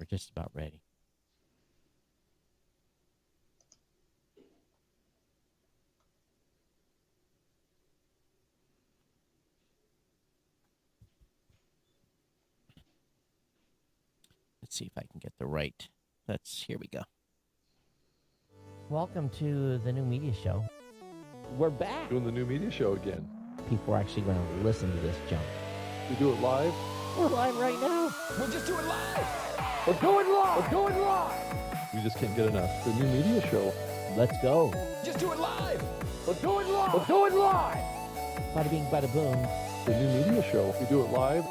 just about ready. Let's see if I can get the right. Here we go. Welcome to the new media show. We're back. Doing the new media show again. People are actually going to listen to this junk. We do it live. We're live right now. We'll just do it live. We're going live. We're going live. We just can't get enough. The new media show. Let's go. Just do it live. We're going live. We're going live. Bada bing, bada boom. The new media show. We do it live.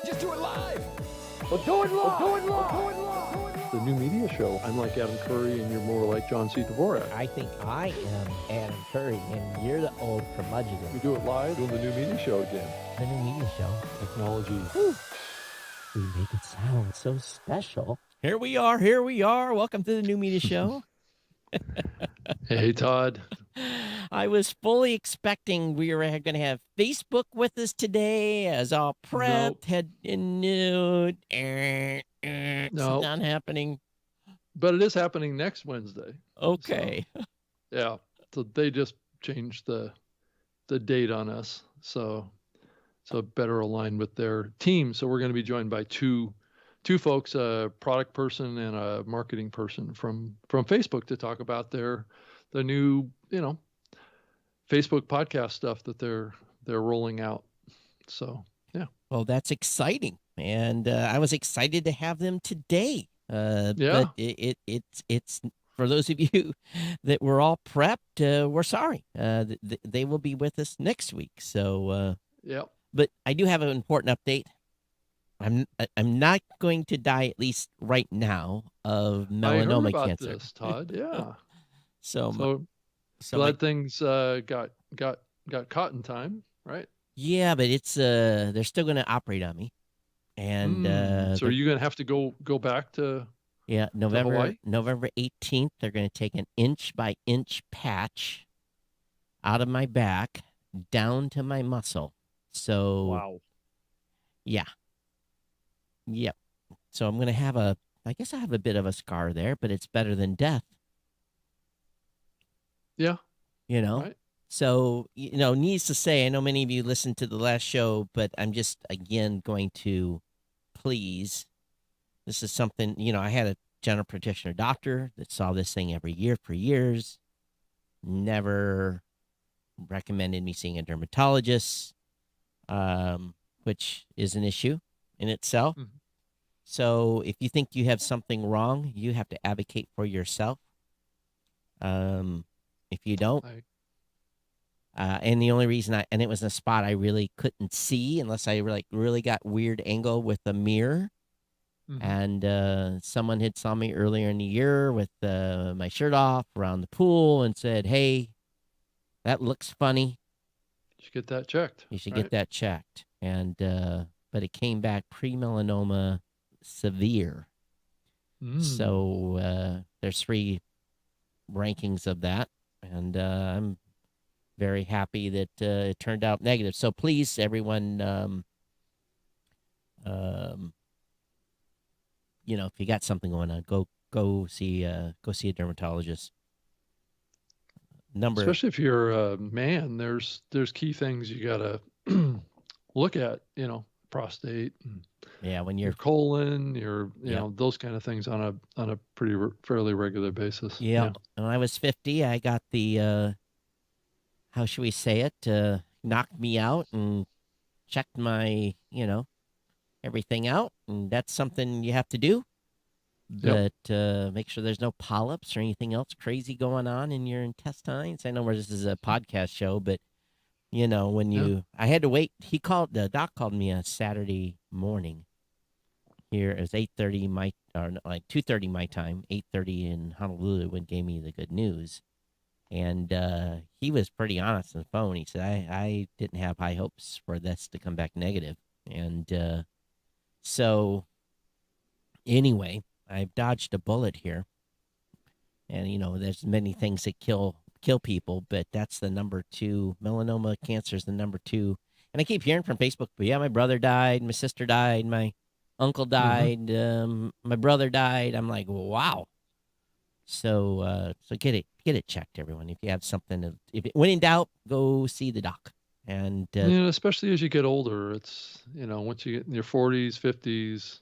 Just do it live. We're going live. We're going live. We're going live. The new media show. I'm like Adam Curry, and you're more like John C. Dvorak. I think I am Adam Curry, and you're the old We curmudgeon. do it live. Doing the new media show again. The new media show. Technology. Whew. We make it sound so special. Here we are. Here we are. Welcome to the new media show. Hey, Todd. I was fully expecting we were going to have Facebook with us today, as all prepped, Nope. head in nude. It's Nope. not happening. But it is happening next Wednesday. Okay. Yeah. So they just changed the date on us. So better aligned with their team. So we're going to be joined by two folks, a product person and a marketing person from Facebook, to talk about the new, Facebook podcast stuff that they're rolling out. So, yeah. Well, that's exciting, and I was excited to have them today. Yeah. But it's for those of you that were all prepped. We're sorry. They will be with us next week. So, Yeah. but I do have an important update. I'm not going to die, at least right now, of melanoma I heard about cancer. this, Todd. Yeah. So Glad things got caught in time, right? yeah, but it's they're still going to operate on me, and So are you going to have to go back to? yeah, Hawaii? November 18th, they're going to take an inch by inch patch out of my back down to my muscle. So Wow. yeah, yep. So I'm going to have I guess I have a bit of a scar there, but it's better than death. Yeah. Right? So, needless to say, I know many of you listened to the last show, but I'm just, again, going to please. This is something, I had a general practitioner doctor that saw this thing every year for years, never recommended me seeing a dermatologist, which is an issue in itself. Mhm. So if you think you have something wrong, you have to advocate for yourself. If you don't, and the only reason and it was in a spot I really couldn't see unless I really got weird angle with the mirror. Mhm. And someone had saw me earlier in the year with my shirt off around the pool and said, "Hey, that looks funny. You should get that checked. You should right? get that checked." And but it came back pre-melanoma severe. So there's 3 rankings of that, and I'm very happy that it turned out negative. So please, everyone, if you got something going on, go see a dermatologist. Especially if you're a man, there's key things you gotta look at. Prostate, and when your you're colon, your Yeah. those kind of things on a fairly regular basis. when I was 50, I got the how should we say it, knocked me out and checked my everything out, and that's something you have to do. Yep. But make sure there's no polyps or anything else crazy going on in your intestines. I know this is a podcast show, but when I had to wait. The doc called me on Saturday morning. Here it was 8:30 like 2:30 my time, 8:30 in Honolulu, when gave me the good news. And he was pretty honest on the phone. He said, I didn't have high hopes for this to come back negative. And so anyway, I've dodged a bullet here. And, there's many things that kill people, but that's the number 2. Melanoma cancer is the number 2. And I keep hearing from Facebook, but yeah, my brother died, my sister died, my uncle died, my brother died. I'm like, wow. So get it checked, everyone. If you have something, when in doubt, go see the doc. And Especially as you get older, it's, once you get in your 40s, 50s,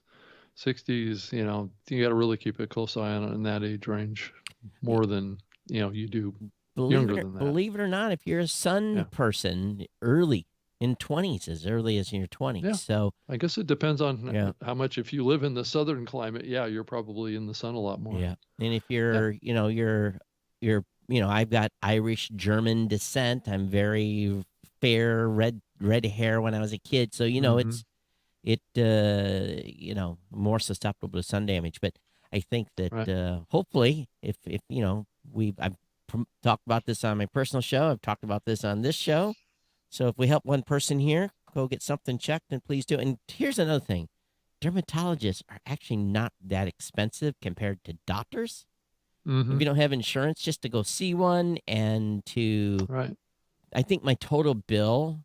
60s, you got to really keep a close eye on it in that age range more than, you do younger than that. believe it or not, if you're a sun Yeah. person, early in 20s, as early as in your 20s. Yeah. So I guess it depends on how much. If you live in the southern climate, you're probably in the sun a lot more. yeah. And if you're, I've got Irish German descent. I'm very fair, red hair when I was a kid. So, more susceptible to sun damage. But I think that hopefully, if I've talked about this on my personal show, I've talked about this on this show. So if we help one person here go get something checked, then please do. And here's another thing: dermatologists are actually not that expensive compared to doctors. If you don't have insurance, just to go see one and to, I think my total bill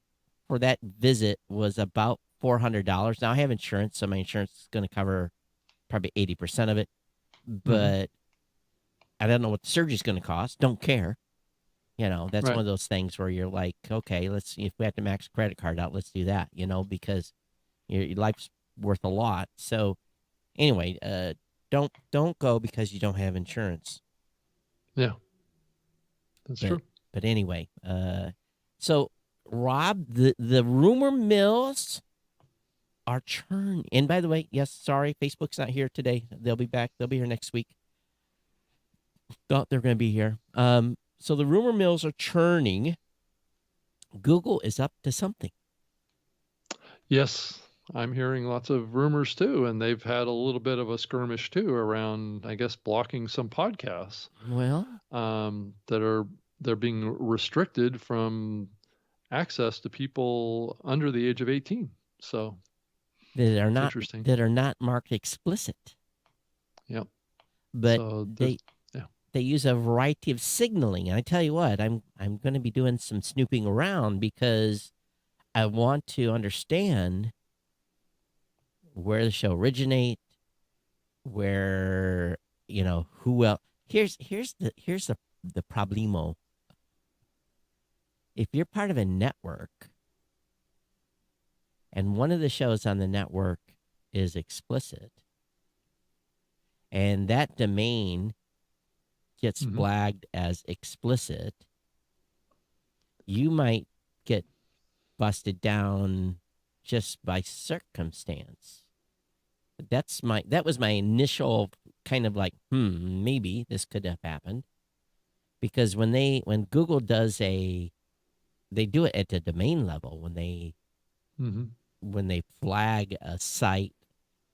for that visit was about $400. Now I have insurance, so my insurance is going to cover probably 80% of it. But I don't know what the surgery's going to cost. Don't care. That's one of those things where you're like, okay, let's see if we have to max credit card out, let's do that. Because your life's worth a lot. So anyway, don't go because you don't have insurance. Yeah, that's true. But anyway, so Rob, the rumor mills are churning. And by the way, yes, sorry, Facebook's not here today. They'll be back. They'll be here next week. Thought they're going to be here. So the rumor mills are churning. Google is up to something. Yes, I'm hearing lots of rumors too, and they've had a little bit of a skirmish too around, I guess, blocking some podcasts. Well, they're being restricted from access to people under the age of 18. So that are not marked explicit. Yep. But so they use a variety of signaling. And I tell you what, I'm going to be doing some snooping around because I want to understand where the show originates, where, who else. Here's the problemo. If you're part of a network and one of the shows on the network is explicit and that domain gets flagged as explicit, you might get busted down just by circumstance. That was my initial kind of like, maybe this could have happened. Because when Google does they do it at the domain level when they flag a site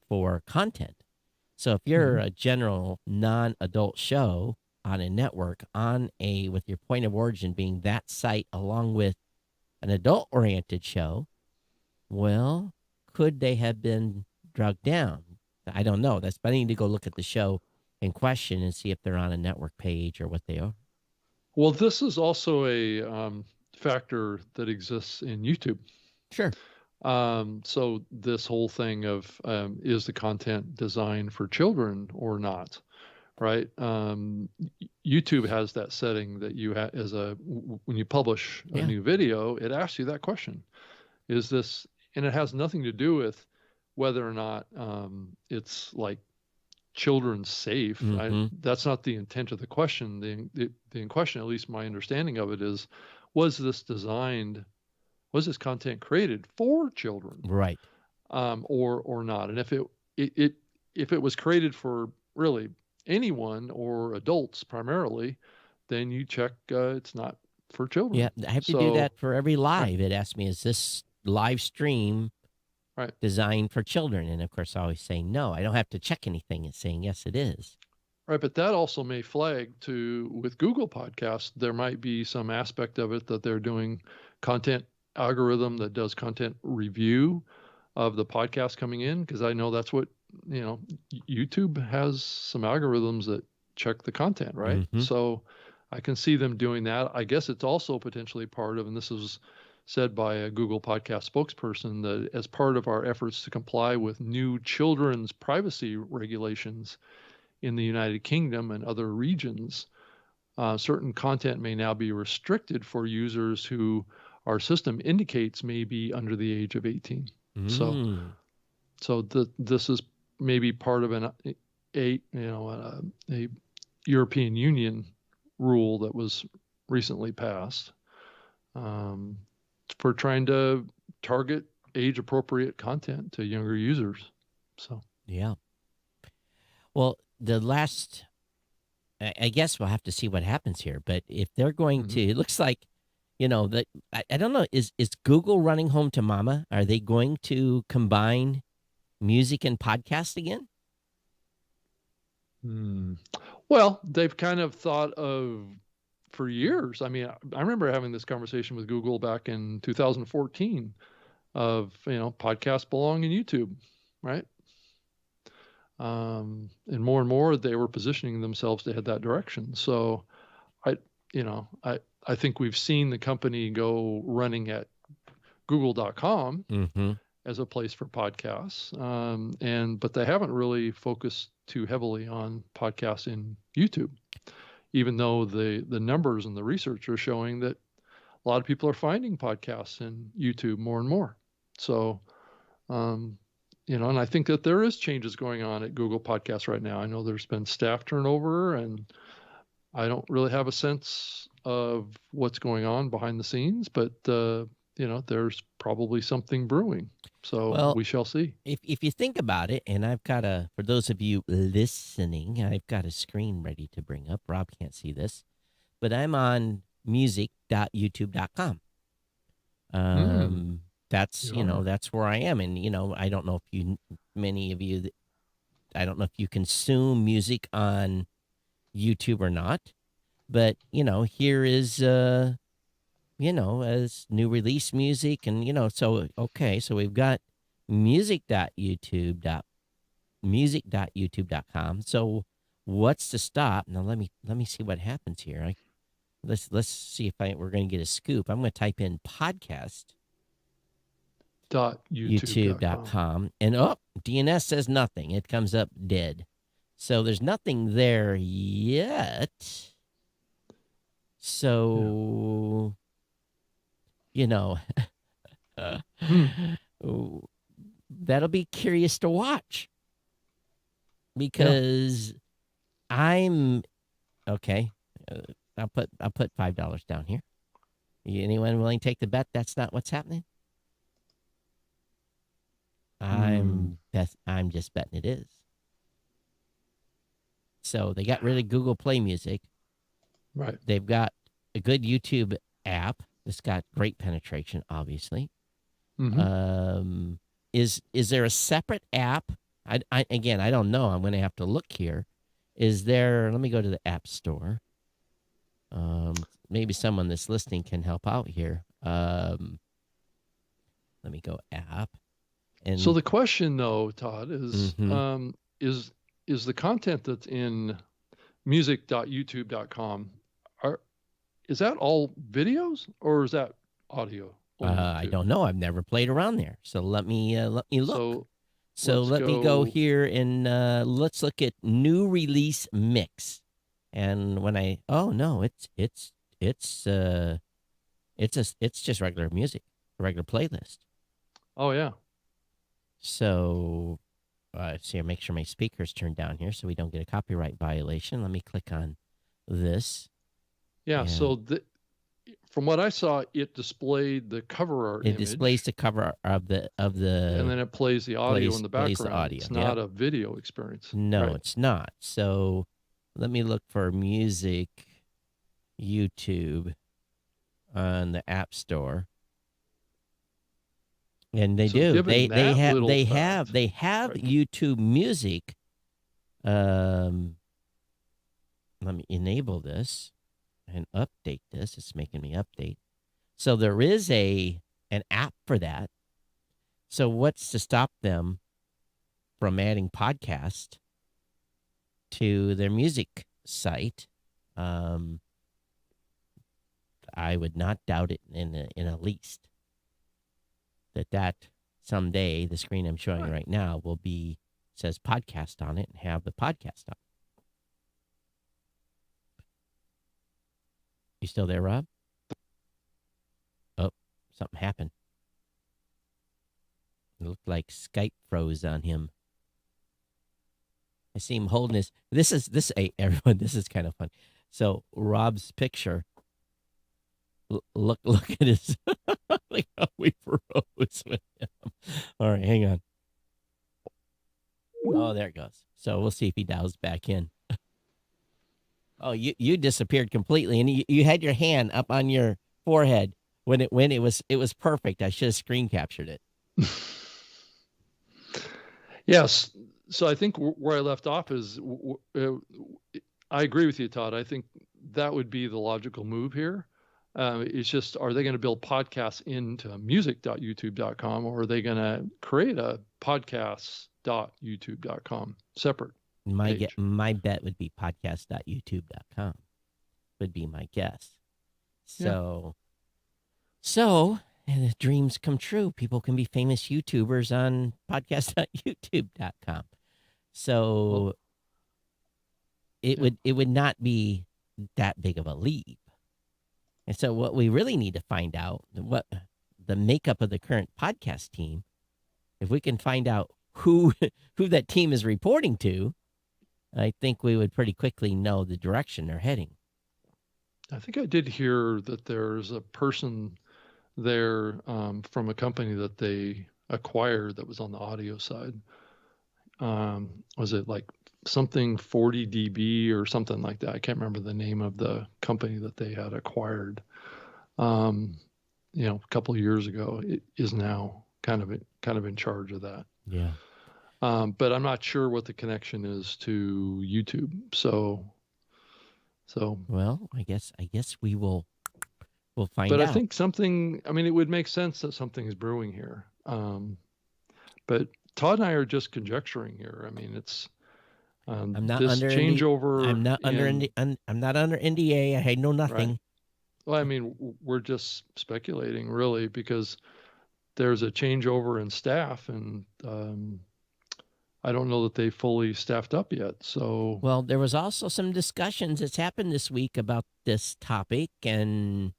for content. So if you're a general non-adult show on a network with your point of origin being that site along with an adult-oriented show, well, could they have been drugged down? I don't know. But I need to go look at the show in question and see if they're on a network page or what they are. Well, this is also a factor that exists in YouTube. Sure. So this whole thing of is the content designed for children or not, right? YouTube has that setting that you have when you publish a new video, it asks you that question: is this? And it has nothing to do with whether or not it's like children safe. That's not the intent of the question. The question, at least my understanding of it, is was this content created for children, right? Or not? And if it was created for really anyone or adults primarily, then you check it's not for children. Yeah, I have to do that for every live. It asks me, is this live stream designed for children? And of course, I always say no. I don't have to check anything. It's saying yes, it is. Right, but that also may flag with Google Podcasts, there might be some aspect of it that they're doing content algorithm that does content review of the podcast coming in, because I know that's what, YouTube has some algorithms that check the content, right? So I can see them doing that. I guess it's also potentially part of, and this is said by a Google Podcast spokesperson that as part of our efforts to comply with new children's privacy regulations in the United Kingdom and other regions, certain content may now be restricted for users who our system indicates may be under the age of 18. So, Mm. this is maybe part of a European Union rule that was recently passed for trying to target age-appropriate content to younger users. So, Yeah. Well, I guess we'll have to see what happens here. But if they're going to, it looks like, that I don't know, is Google running home to mama? Are they going to combine music and podcast again? Well, they've kind of thought of for years. I mean, I remember having this conversation with Google back in 2014 of, podcasts belong in YouTube, right? And more they were positioning themselves to head that direction. So I think we've seen the company go running at google.com Mm-hmm. as a place for podcasts. But they haven't really focused too heavily on podcasts in YouTube, even though the numbers and the research are showing that a lot of people are finding podcasts in YouTube more and more. So, and I think that there is changes going on at Google Podcasts right now. I know there's been staff turnover, and I don't really have a sense of what's going on behind the scenes, but there's probably something brewing. So we shall see. If you think about it, and for those of you listening, I've got a screen ready to bring up. Rob can't see this, but I'm on music.youtube.com. That's, that's where I am. And, I don't know if many of you, I don't know if you consume music on YouTube or not, but, here is, as new release music and, so we've got music.youtube.com. So what's to stop? Now let me see what happens here. Let's see if we're going to get a scoop. I'm going to type in podcast.youtube.com and DNS says nothing. It comes up dead. So there's nothing there yet. So that'll be curious to watch because I'm okay. I'll put $5 down here. Anyone willing to take the bet? That's not what's happening. I'm just betting it is. So they got rid of Google Play Music. Right. They've got a good YouTube app. It's got great penetration, obviously. Mm-hmm. Is there a separate app? I don't know. I'm going to have to look here. Is there? Let me go to the App Store. Maybe someone that's listening can help out here. Let me go app. And so the question, though, Todd, is is the content that's in music.youtube.com is that all videos or is that audio? I don't know. I've never played around there. So let me look. So let me go here and let's look at new release mix. And when it's just regular music, a regular playlist. Oh yeah. So see, make sure my speaker's turned down here so we don't get a copyright violation. Let me click on this. Yeah. So from what I saw, it displayed the cover art. It displays the cover of the, and then it plays the audio in the background. Plays the audio. It's not a video experience. No, it's not. So let me look for music YouTube on the App Store. And they do. They have right. YouTube Music. Let me enable this and update this. It's making me update. So there is an app for that. So what's to stop them from adding podcast to their music site? I would not doubt it in the least. that someday the screen I'm showing right now will says podcast on it and have the podcast on. You still there, Rob? Oh, something happened. It looked like Skype froze on him. I see him holding his. Everyone. This is kind of fun. So Rob's picture. Look at his. Look how we froze with him. All right, hang on. Oh, there it goes. So we'll see if he dials back in. Oh, you disappeared completely, and you had your hand up on your forehead when it was perfect. I should have screen captured it. Yes. So I think where I left off is, I agree with you, Todd. I think that would be the logical move here. It's just, are they going to build podcasts into music.youtube.com, or are they going to create a podcasts.youtube.com separate page? My bet would be podcast.youtube.com would be my guess. So and the dreams come true. People can be famous YouTubers on podcast.youtube.com. So it would not be that big of a leap. And so what we really need to find out, what the makeup of the current podcast team, if we can find out who that team is reporting to, I think we would pretty quickly know the direction they're heading. I think I did hear that there's a person there from a company that they acquired that was on the audio side. Was it like something 40 dB or something like that? I can't remember the name of the company that they had acquired. A couple of years ago. It is now kind of in charge of that. Yeah. But I'm not sure what the connection is to YouTube. So. Well, I guess we'll find out. But I think it would make sense that something is brewing here. But Todd and I are just conjecturing here. I mean, it's I'm not this under changeover. I'm not under NDA. I know nothing. Right. Well, I mean, we're just speculating, really, because there's a changeover in staff, and I don't know that they fully staffed up yet. So, well, there was also some discussions that's happened this week about this topic, and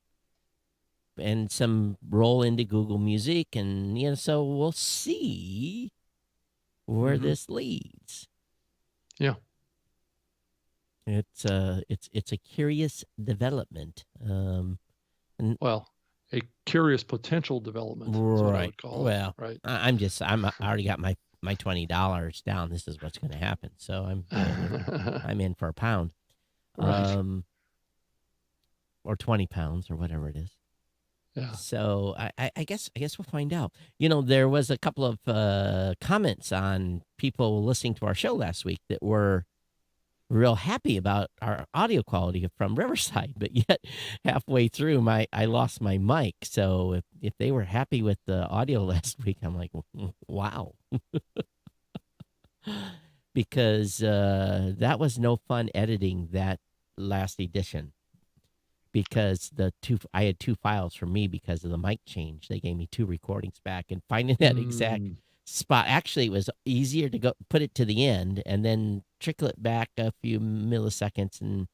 some roll into Google Music, and so we'll see where this leads. Yeah. It's a curious development. Well, a curious potential development. Is what I would call it. Right. I already got my $20 down. This is what's going to happen. So I'm in for a pound, right. or 20 pounds or whatever it is. Yeah. So I guess we'll find out. There was a couple of comments on people listening to our show last week that were real happy about our audio quality from Riverside, but yet halfway through I lost my mic. So if they were happy with the audio last week, I'm like, wow. Because that was no fun editing that last edition, because I had two files for me because of the mic change. They gave me two recordings back, and finding that exact spot, actually it was easier to go put it to the end and then trickle it back a few milliseconds and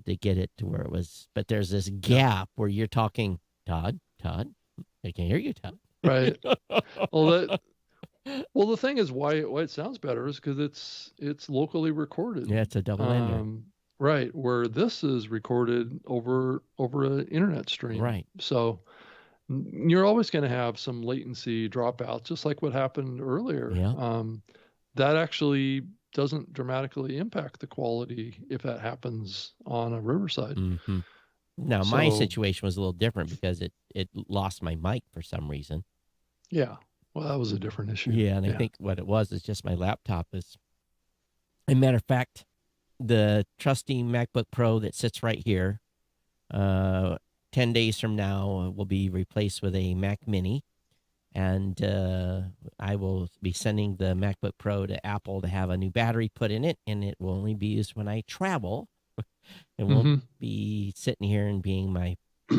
to get it to where it was. But there's this gap where you're talking, Todd, I can hear you, Todd. Right. Well, the thing is, why it sounds better is because it's locally recorded. Yeah, it's a double ender. Right, where this is recorded over an internet stream. Right. So you're always going to have some latency dropouts, just like what happened earlier. Yeah. That actually doesn't dramatically impact the quality if that happens on a Riverside. Mm-hmm. Now, my situation was a little different because it lost my mic for some reason. Yeah. Well, that was a different issue. Yeah, and I think what it was is just my laptop is. As a matter of fact, the trusty MacBook Pro that sits right here, 10 days from now, will be replaced with a Mac Mini. And I will be sending the MacBook Pro to Apple to have a new battery put in it, and it will only be used when I travel. It won't be sitting here and being my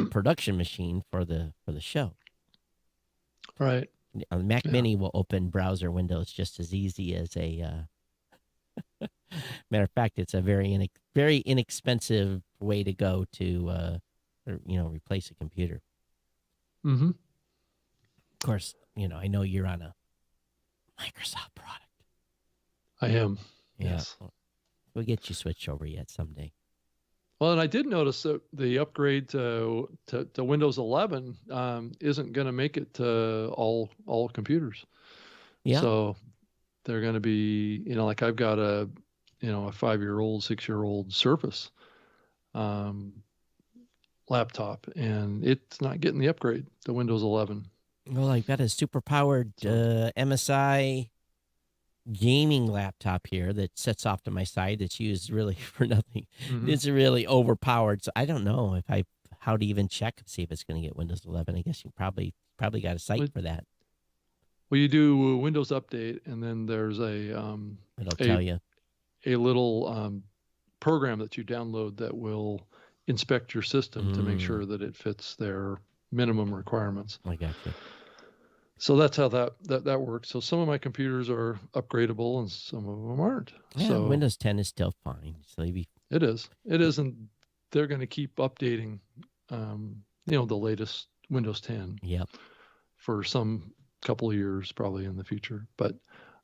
production machine for the show. Right. Mac Yeah. Mini will open browser windows just as easy as a. Matter of fact, it's a very inexpensive way to go to, replace a computer. Mm-hmm. Of course, I know you're on a Microsoft product. I am. Yeah, Yes. we'll get you switched over yet someday. Well, and I did notice that the upgrade to Windows 11 isn't going to make it to all computers. Yeah. So they're going to be, like I've got a 5-year-old, 6-year-old Surface laptop, and it's not getting the upgrade to Windows 11. Well, I've got a super powered MSI gaming laptop here that sits off to my side that's used really for nothing. Mm-hmm. It's really overpowered. So I don't know how to even check and see if it's going to get Windows 11. I guess you probably got a site for that. Well, you do Windows Update, and then there's It'll tell you a little program that you download that will inspect your system to make sure that it fits their minimum requirements. I got you. So that's how that works. So some of my computers are upgradable and some of them aren't. Yeah, so Windows 10 is still fine. So maybe it is, and they're going to keep updating, the latest Windows 10. Yep. For some couple of years, probably in the future. But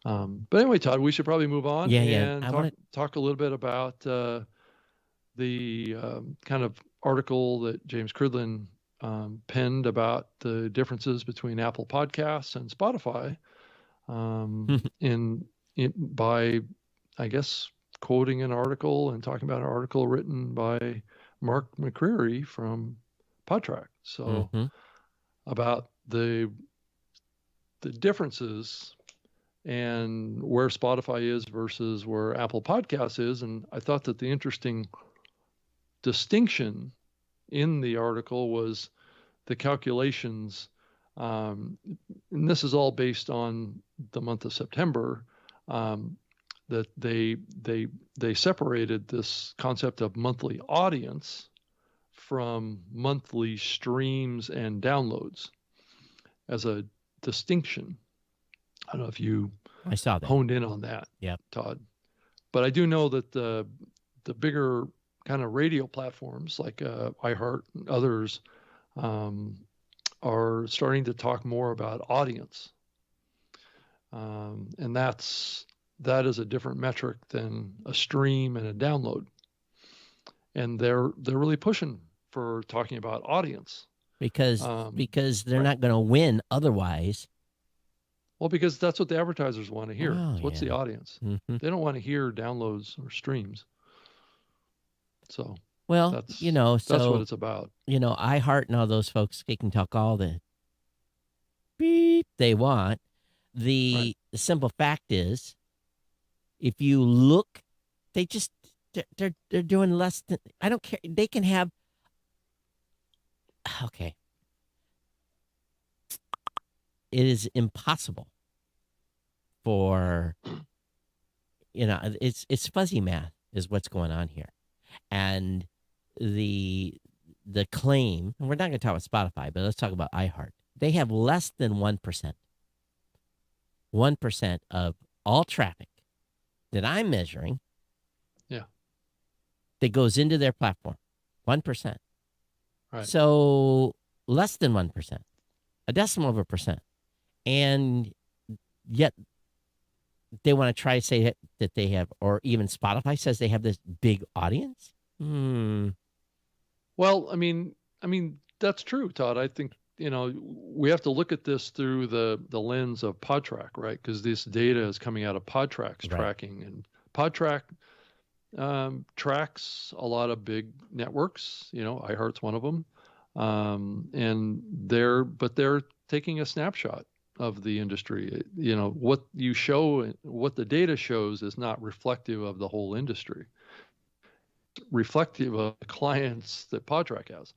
anyway, Todd, we should probably move on and talk a little bit about the kind of article that James Cridlin penned about the differences between Apple Podcasts and Spotify, by, I guess, quoting an article and talking about an article written by Mark McCreary from Podtrac. So about the differences and where Spotify is versus where Apple Podcasts is. And I thought that the interesting distinction in the article was the calculations, and this is all based on the month of September, that they separated this concept of monthly audience from monthly streams and downloads as a distinction. I don't know if you I saw that. honed in on that, Todd. But I do know that the bigger kind of radio platforms like iHeart and others are starting to talk more about audience, and that is a different metric than a stream and a download. And they're really pushing for talking about audience because they're not going to win otherwise. Well, because that's what the advertisers want to hear. Oh, What's the audience? Mm-hmm. They don't want to hear downloads or streams. So that's what it's about. iHeart and all those folks, they can talk all the beep they want. The simple fact is, if you look, they're doing less than, I don't care. They can have, okay. It is impossible for, it's fuzzy math is what's going on here. And the claim, and we're not going to talk about Spotify, but let's talk about iHeart. They have less than 1%. 1% of all traffic that I'm measuring that goes into their platform. 1%. Right. So less than 1%. A decimal of a percent. And yet they want to try to say that they have, or even Spotify says they have this big audience. Well, I mean, that's true, Todd. I think, we have to look at this through the lens of Podtrac, right? Because this data is coming out of Podtrac's tracking, and Podtrac tracks a lot of big networks. iHeart's one of them, and they're taking a snapshot of the industry. What you show, what the data shows, is not reflective of the whole industry. It's reflective of the clients that Podtrac has,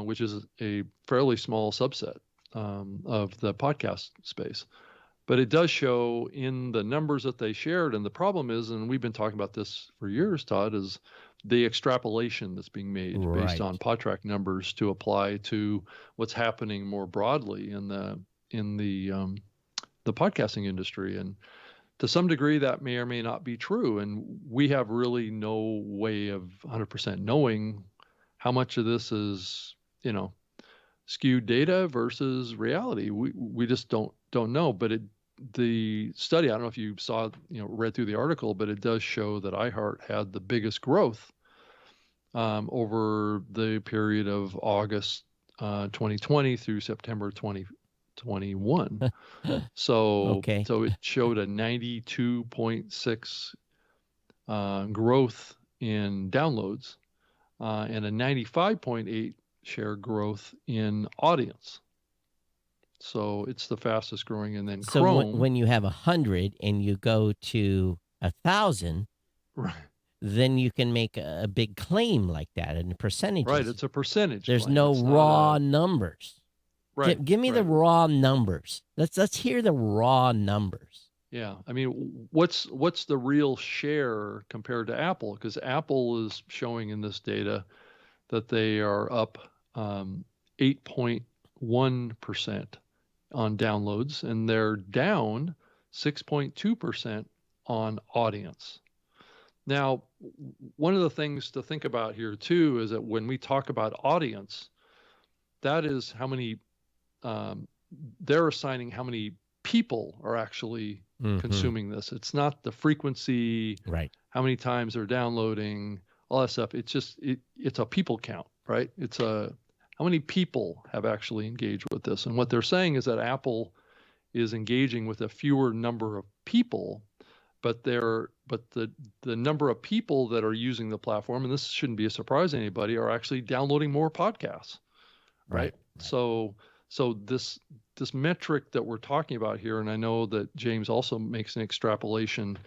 which is a fairly small subset of the podcast space. But it does show in the numbers that they shared. And the problem is, and we've been talking about this for years, Todd, is the extrapolation that's being made based on Podtrac numbers to apply to what's happening more broadly in the in the podcasting industry. And to some degree, that may or may not be true. And we have really no way of 100% knowing how much of this is, skewed data versus reality. We just don't know. But the study, I don't know if you saw, read through the article, but it does show that iHeart had the biggest growth over the period of August 2020 through September 2021. So it showed a 92.6 growth in downloads and a 95.8 share growth in audience. So it's the fastest growing. And then So Chrome, when you have 100 and you go to 1,000, right? then you can make a big claim like that in percentages. Right, it's a percentage. There's claim. no It's not raw numbers. Right. Give me the raw numbers. Let's hear the raw numbers. Yeah, I mean, what's the real share compared to Apple? Because Apple is showing in this data that they are up 8.1% on downloads, and they're down 6.2% on audience. Now, one of the things to think about here too is that when we talk about audience, that is how many they're assigning how many people are actually consuming this. It's not the frequency, right? How many times they're downloading, all that stuff. It's just it's a people count, right? It's how many people have actually engaged with this. And what they're saying is that Apple is engaging with a fewer number of people, but the number of people that are using the platform, and this shouldn't be a surprise to anybody, are actually downloading more podcasts, right? So this metric that we're talking about here, and I know that James also makes an extrapolation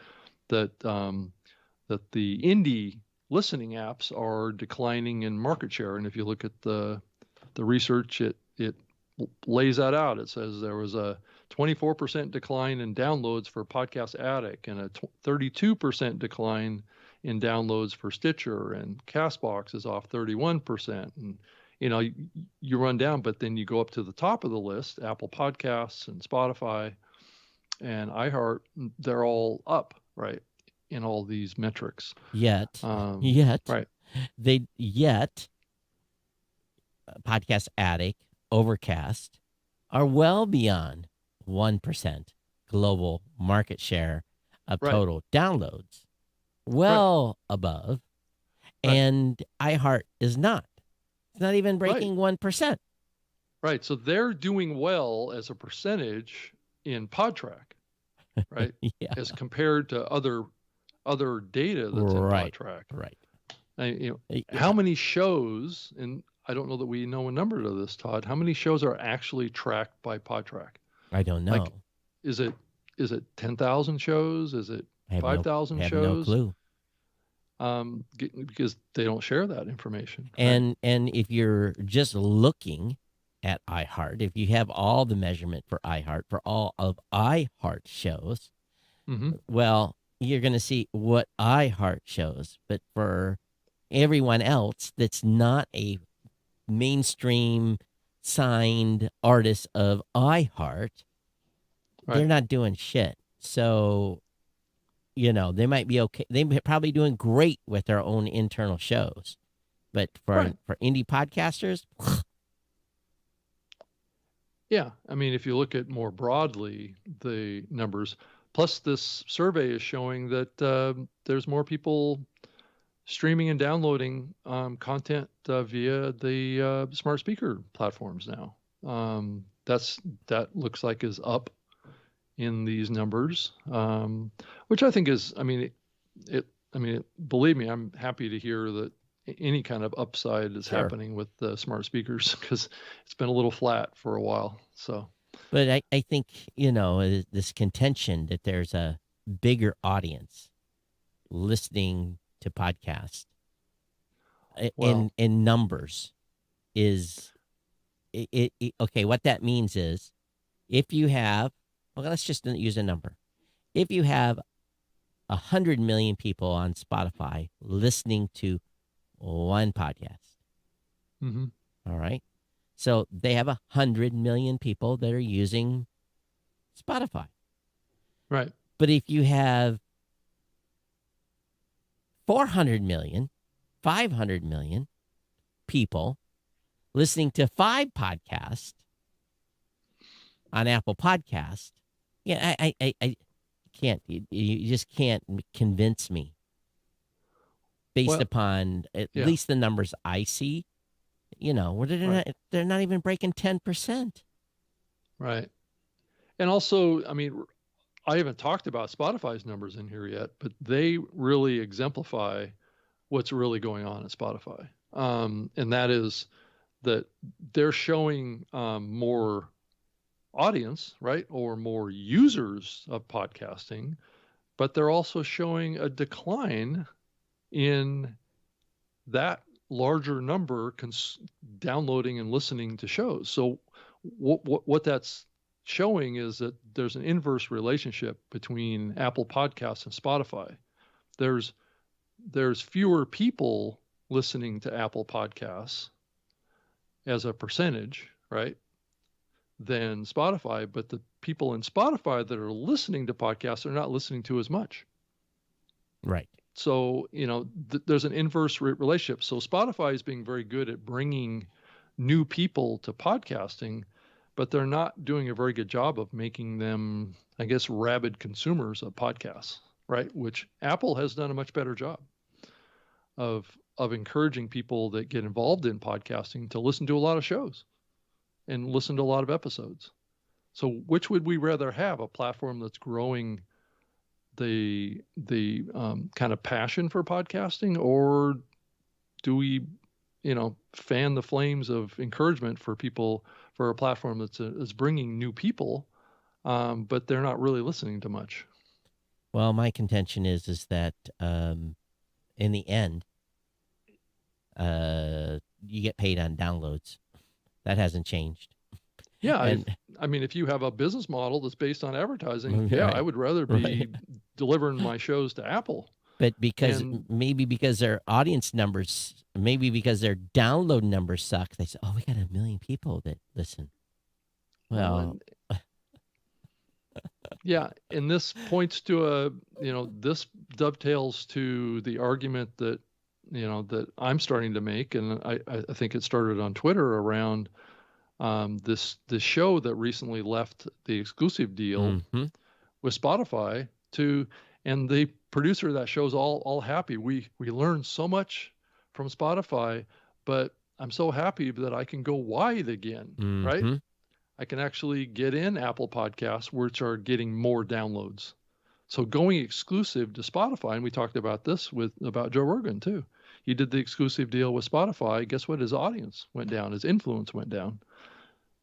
that that the indie listening apps are declining in market share. And if you look at the research, it lays that out. It says there was a 24% decline in downloads for Podcast Addict and a 32% decline in downloads for Stitcher, and Castbox is off 31%. And you run down, but then you go up to the top of the list, Apple Podcasts and Spotify and iHeart, they're all up, right, in all these metrics. Yet right. Podcast Addict, Overcast are well beyond 1% global market share of total downloads, well above, and iHeart is not. It's not even breaking 1%. Right. So they're doing well as a percentage in PodTrack, right? As compared to other data that's in PodTrack. Right. How many shows, and I don't know that we know a number to this, Todd, how many shows are actually tracked by PodTrack? I don't know. Like, is it 10,000 shows? Is it 5,000 shows? I have no clue. Because they don't share that information. And if you're just looking at iHeart, if you have all the measurement for iHeart, for all of iHeart shows, well, you're going to see what iHeart shows. But for everyone else that's not a mainstream signed artist of iHeart, they're not doing shit. So, they might be okay. They're probably doing great with their own internal shows. But for indie podcasters, yeah. I mean, if you look at more broadly the numbers, plus this survey is showing that there's more people streaming and downloading content via the smart speaker platforms now. That looks like is up in these numbers, which I think is, believe me, I'm happy to hear that any kind of upside is happening with the smart speakers, because it's been a little flat for a while. So, but I think, this contention that there's a bigger audience listening to podcasts in numbers is okay. What that means is if you have, let's just use a number. If you have 100 million people on Spotify listening to one podcast, all right. So they have 100 million people that are using Spotify. Right. But if you have 400 million, 500 million people listening to 5 podcasts on Apple Podcast, yeah, I can't. You just can't convince me based Well, upon at yeah. least the numbers I see. Where they're not even breaking 10%. Right. And also, I mean, I haven't talked about Spotify's numbers in here yet, but they really exemplify what's really going on at Spotify. And that is that they're showing more audience, right? Or more users of podcasting, but they're also showing a decline in that larger number downloading and listening to shows. So what that's showing is that there's an inverse relationship between Apple Podcasts and Spotify. There's fewer people listening to Apple Podcasts as a percentage, right, than Spotify, but the people in Spotify that are listening to podcasts are not listening to as much. Right. So, there's an inverse relationship. So Spotify is being very good at bringing new people to podcasting, but they're not doing a very good job of making them, I guess, rabid consumers of podcasts, right? Which Apple has done a much better job of encouraging people that get involved in podcasting to listen to a lot of shows and listen to a lot of episodes. So which would we rather have, a platform that's growing the kind of passion for podcasting, or do we fan the flames of encouragement for people, for a platform that's bringing new people, but they're not really listening to much? Well, my contention is that in the end, you get paid on downloads. That hasn't changed. Yeah, And I mean, if you have a business model that's based on advertising, yeah, right, I would rather be right. delivering my shows to Apple. But And maybe because their audience numbers, maybe because their download numbers suck, they say, "Oh, we got 1 million people that listen." Well, and yeah, and this points to this dovetails to the argument that that I'm starting to make, and I think it started on Twitter around this show that recently left the exclusive deal mhm. with Spotify and the producer of that show's all happy. We learned so much from Spotify, but I'm so happy that I can go wide again, right? Mhm. I can actually get in Apple Podcasts, which are getting more downloads. So going exclusive to Spotify, and we talked about this about Joe Rogan too. He did the exclusive deal with Spotify. Guess what? His audience went down. His influence went down.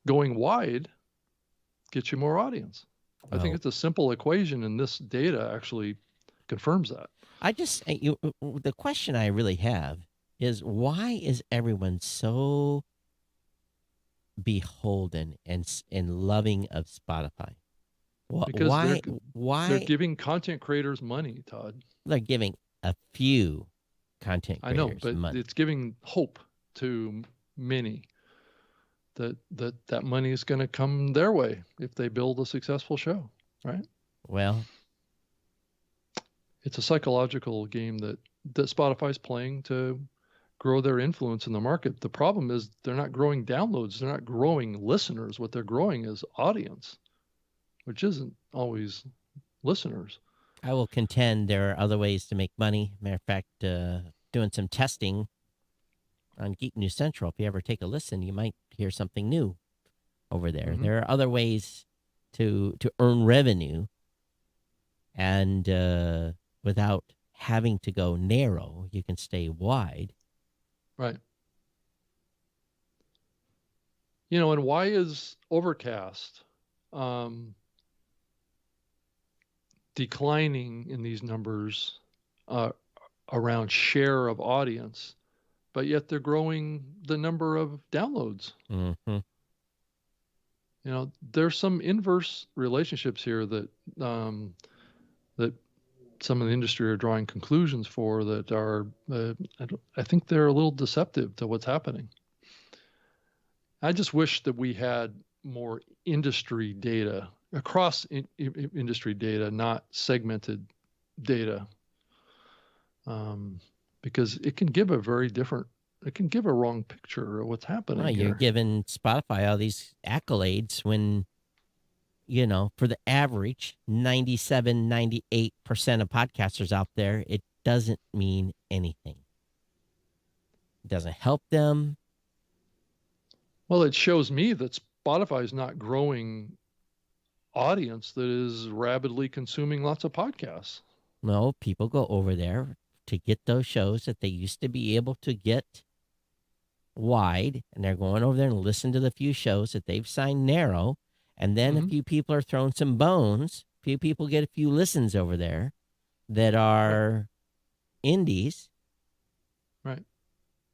Going wide gets you more audience. I think Well, it's a simple equation, and this data actually confirms that. the question I really have is, why is everyone so beholden and loving of Spotify? Because Why they're why giving content creators money, Todd. they're giving a few content I know, creators but money? it's giving hope to many that money is going to come their way if they build a successful show, right? Well, It's a psychological game that Spotify's playing to grow their influence in the market. The problem is they're not growing downloads, they're not growing listeners. What they're growing is audience, which isn't always listeners. I will contend there are other ways to make money. Matter of fact, doing some testing on Geek News Central. If you ever take a listen, you might hear something new over there. Mm-hmm. There are other ways to earn revenue, and without having to go narrow, you can stay wide. Right. And why is Overcast declining in these numbers around share of audience, but yet they're growing the number of downloads? Mm-hmm. There's some inverse relationships here that some of the industry are drawing conclusions for that are, I think they're a little deceptive to what's happening. I just wish that we had more industry data across industry data, not segmented data, because it can give a wrong picture of what's happening Well, you're here. giving Spotify all these accolades when, for the average 97, 98% of podcasters out there, it doesn't mean anything. It doesn't help them. Well, it shows me that Spotify is not growing audience that is rapidly consuming lots of podcasts. No, people go over there to get those shows that they used to be able to get wide, and they're going over there and listen to the few shows that they've signed narrow, and then a few people are throwing some bones. A few people get a few listens over there that are indies. Right.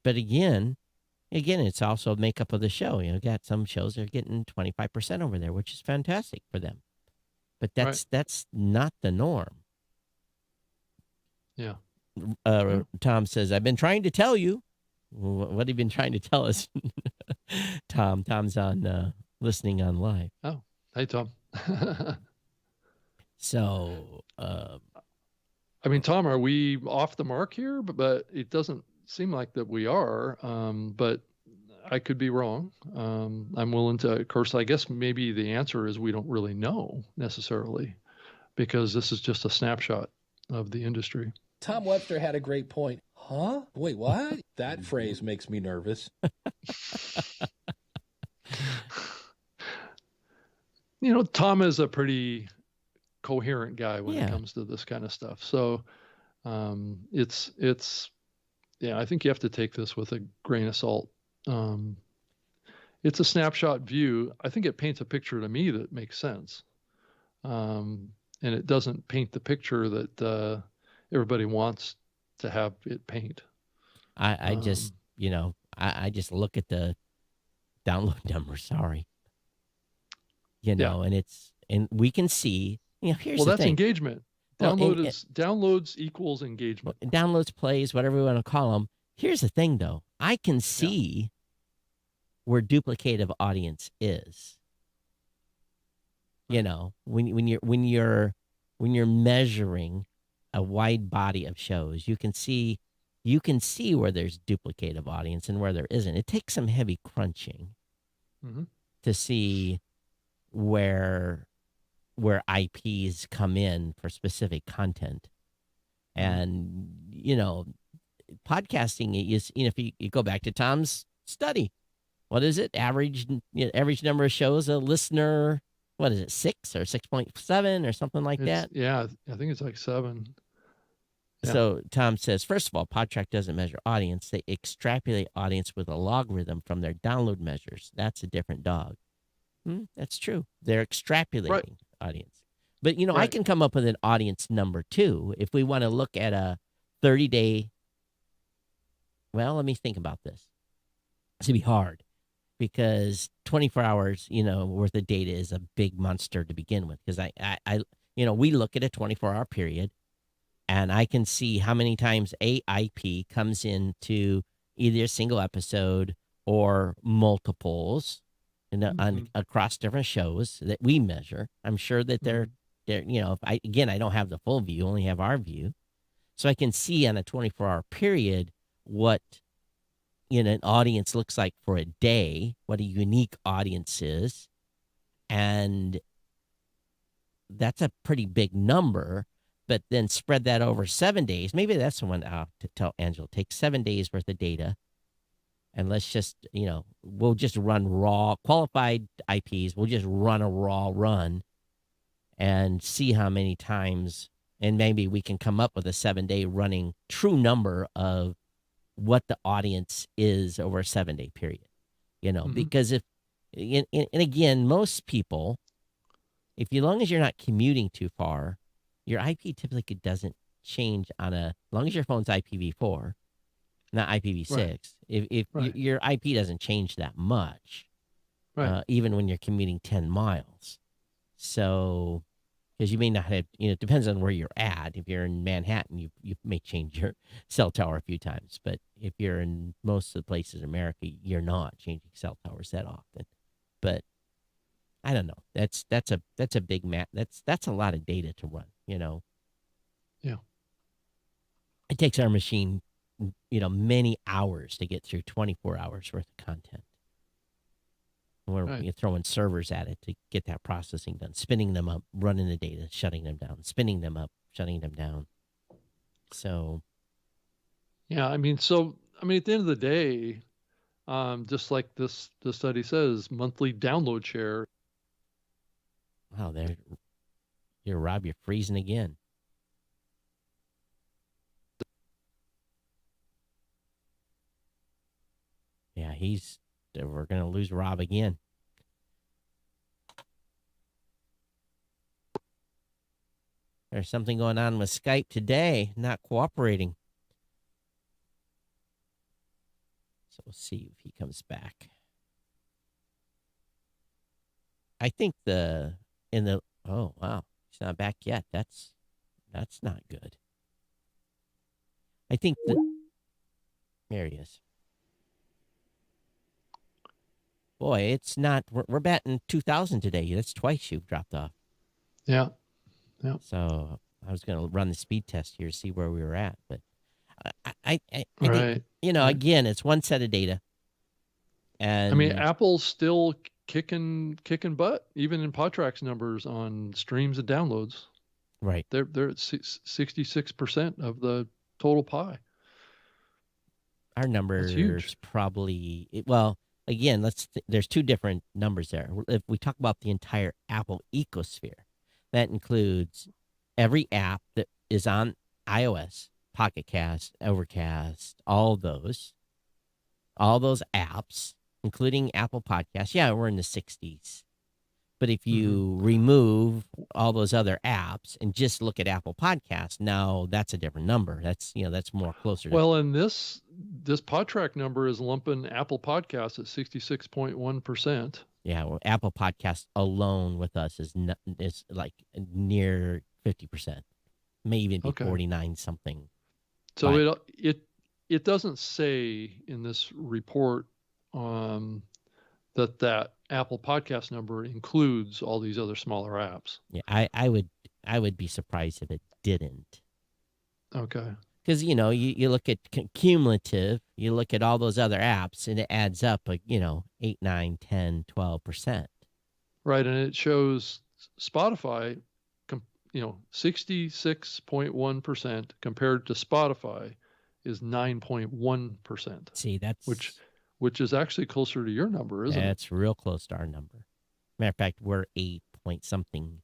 But again, it's also makeup of the show. Got some shows that are getting 25% over there, which is fantastic for them. But that's not the norm. Yeah. Tom says, I've been trying to tell you. What have you been trying to tell us? Tom's on listening on live. Oh, hey, Tom. So, I mean, Tom, are we off the mark here? But it doesn't seem like that we are. But I could be wrong. I'm willing to, of course, I guess maybe the answer is we don't really know necessarily, because this is just a snapshot of the industry. Tom Webster had a great point. Huh? Wait, what? That phrase makes me nervous. Tom is a pretty coherent guy when it comes to this kind of stuff. So it's I think you have to take this with a grain of salt. It's a snapshot view. I think it paints a picture to me that makes sense. And it doesn't paint the picture that everybody wants to have it paint. I just, I just look at the download numbers. Sorry. And we can see, here's the that's thing. Engagement. Downloads equals engagement. Downloads, plays, whatever we want to call them. Here's the thing, though. I can see where duplicative audience is. When you're measuring a wide body of shows, you can see where there's duplicative audience and where there isn't. It takes some heavy crunching to see where IPs come in for specific content. And podcasting is, if you go back to Tom's study, what is it? Average number of shows a listener, what is it, 6 or 6.7 or something like that? Yeah, I think it's like 7. Yeah. So Tom says, first of all, Podtrac doesn't measure audience. They extrapolate audience with a logarithm from their download measures. That's a different dog. That's true. They're extrapolating audience. But, I can come up with an audience number too. If we want to look at a 30-day, well, let me think about this. It's going to be hard because 24 hours, worth of data is a big monster to begin with. Because we look at a 24-hour period, and I can see how many times a IP comes into either a single episode or multiples across different shows that we measure. I'm sure that they're I don't have the full view, only have our view. So I can see on a 24-hour period what an audience looks like for a day, what a unique audience is. And that's a pretty big number. But then spread that over 7 days. Maybe that's the one to tell Angela, take 7 days worth of data. And let's just, we'll just run raw qualified IPs. We'll just run a raw run and see how many times. And maybe we can come up with a 7-day running true number of what the audience is over a 7-day period. Because if, and again, most people, as long as you're not commuting too far, your IP typically doesn't change as long as your phone's IPv4, not IPv6. Right. If your IP doesn't change that much, even when you're commuting 10 miles. So, because you may not have, it depends on where you're at. If you're in Manhattan, you may change your cell tower a few times, but if you're in most of the places in America, you're not changing cell towers that often. But I don't know. That's a big that's a lot of data to run. Yeah. It takes our machine, many hours to get through 24 hours worth of content. We're Right. throwing servers at it to get that processing done, spinning them up, running the data, shutting them down, spinning them up, shutting them down. So, Yeah. I mean, at the end of the day, just like the study says, monthly download share. wow, Rob, you're freezing again. Yeah, we're going to lose Rob again. There's something going on with Skype today, not cooperating. So we'll see if he comes back. I think oh wow, he's not back yet. That's not good. I think there he is. Boy, it's not. We're batting 2,000 today. That's twice you've dropped off. Yeah. Yeah. So I was going to run the speed test here to see where we were at, but I think Right. again, it's one set of data, and I mean, Apple's still kicking butt, even in Podtrack's numbers on streams and downloads. right. They're at 66% of the total pie. Our numbers huge. probably well. Again, there's two different numbers there. If we talk about the entire Apple ecosphere, that includes every app that is on iOS, Pocket Cast, Overcast, all those apps, including Apple Podcasts. Yeah, we're in the 60s. But if you remove all those other apps and just look at Apple Podcasts, now that's a different number. That's more closer to. Well, and this Podtrack number is lumping Apple Podcasts at 66.1%. Yeah, well, Apple Podcasts alone with us is like near 50%, may even be 49 something. So it doesn't say in this report that Apple Podcast number includes all these other smaller apps. Yeah, I would be surprised if it didn't. Okay. Because you look at cumulative, you look at all those other apps, and it adds up, 8, 9, 10, 12%. Right, and it shows Spotify, 66.1% compared to Spotify is 9.1%. See, that's which is actually closer to your number, isn't it? That's real close to our number. Matter of fact, we're 8 point something.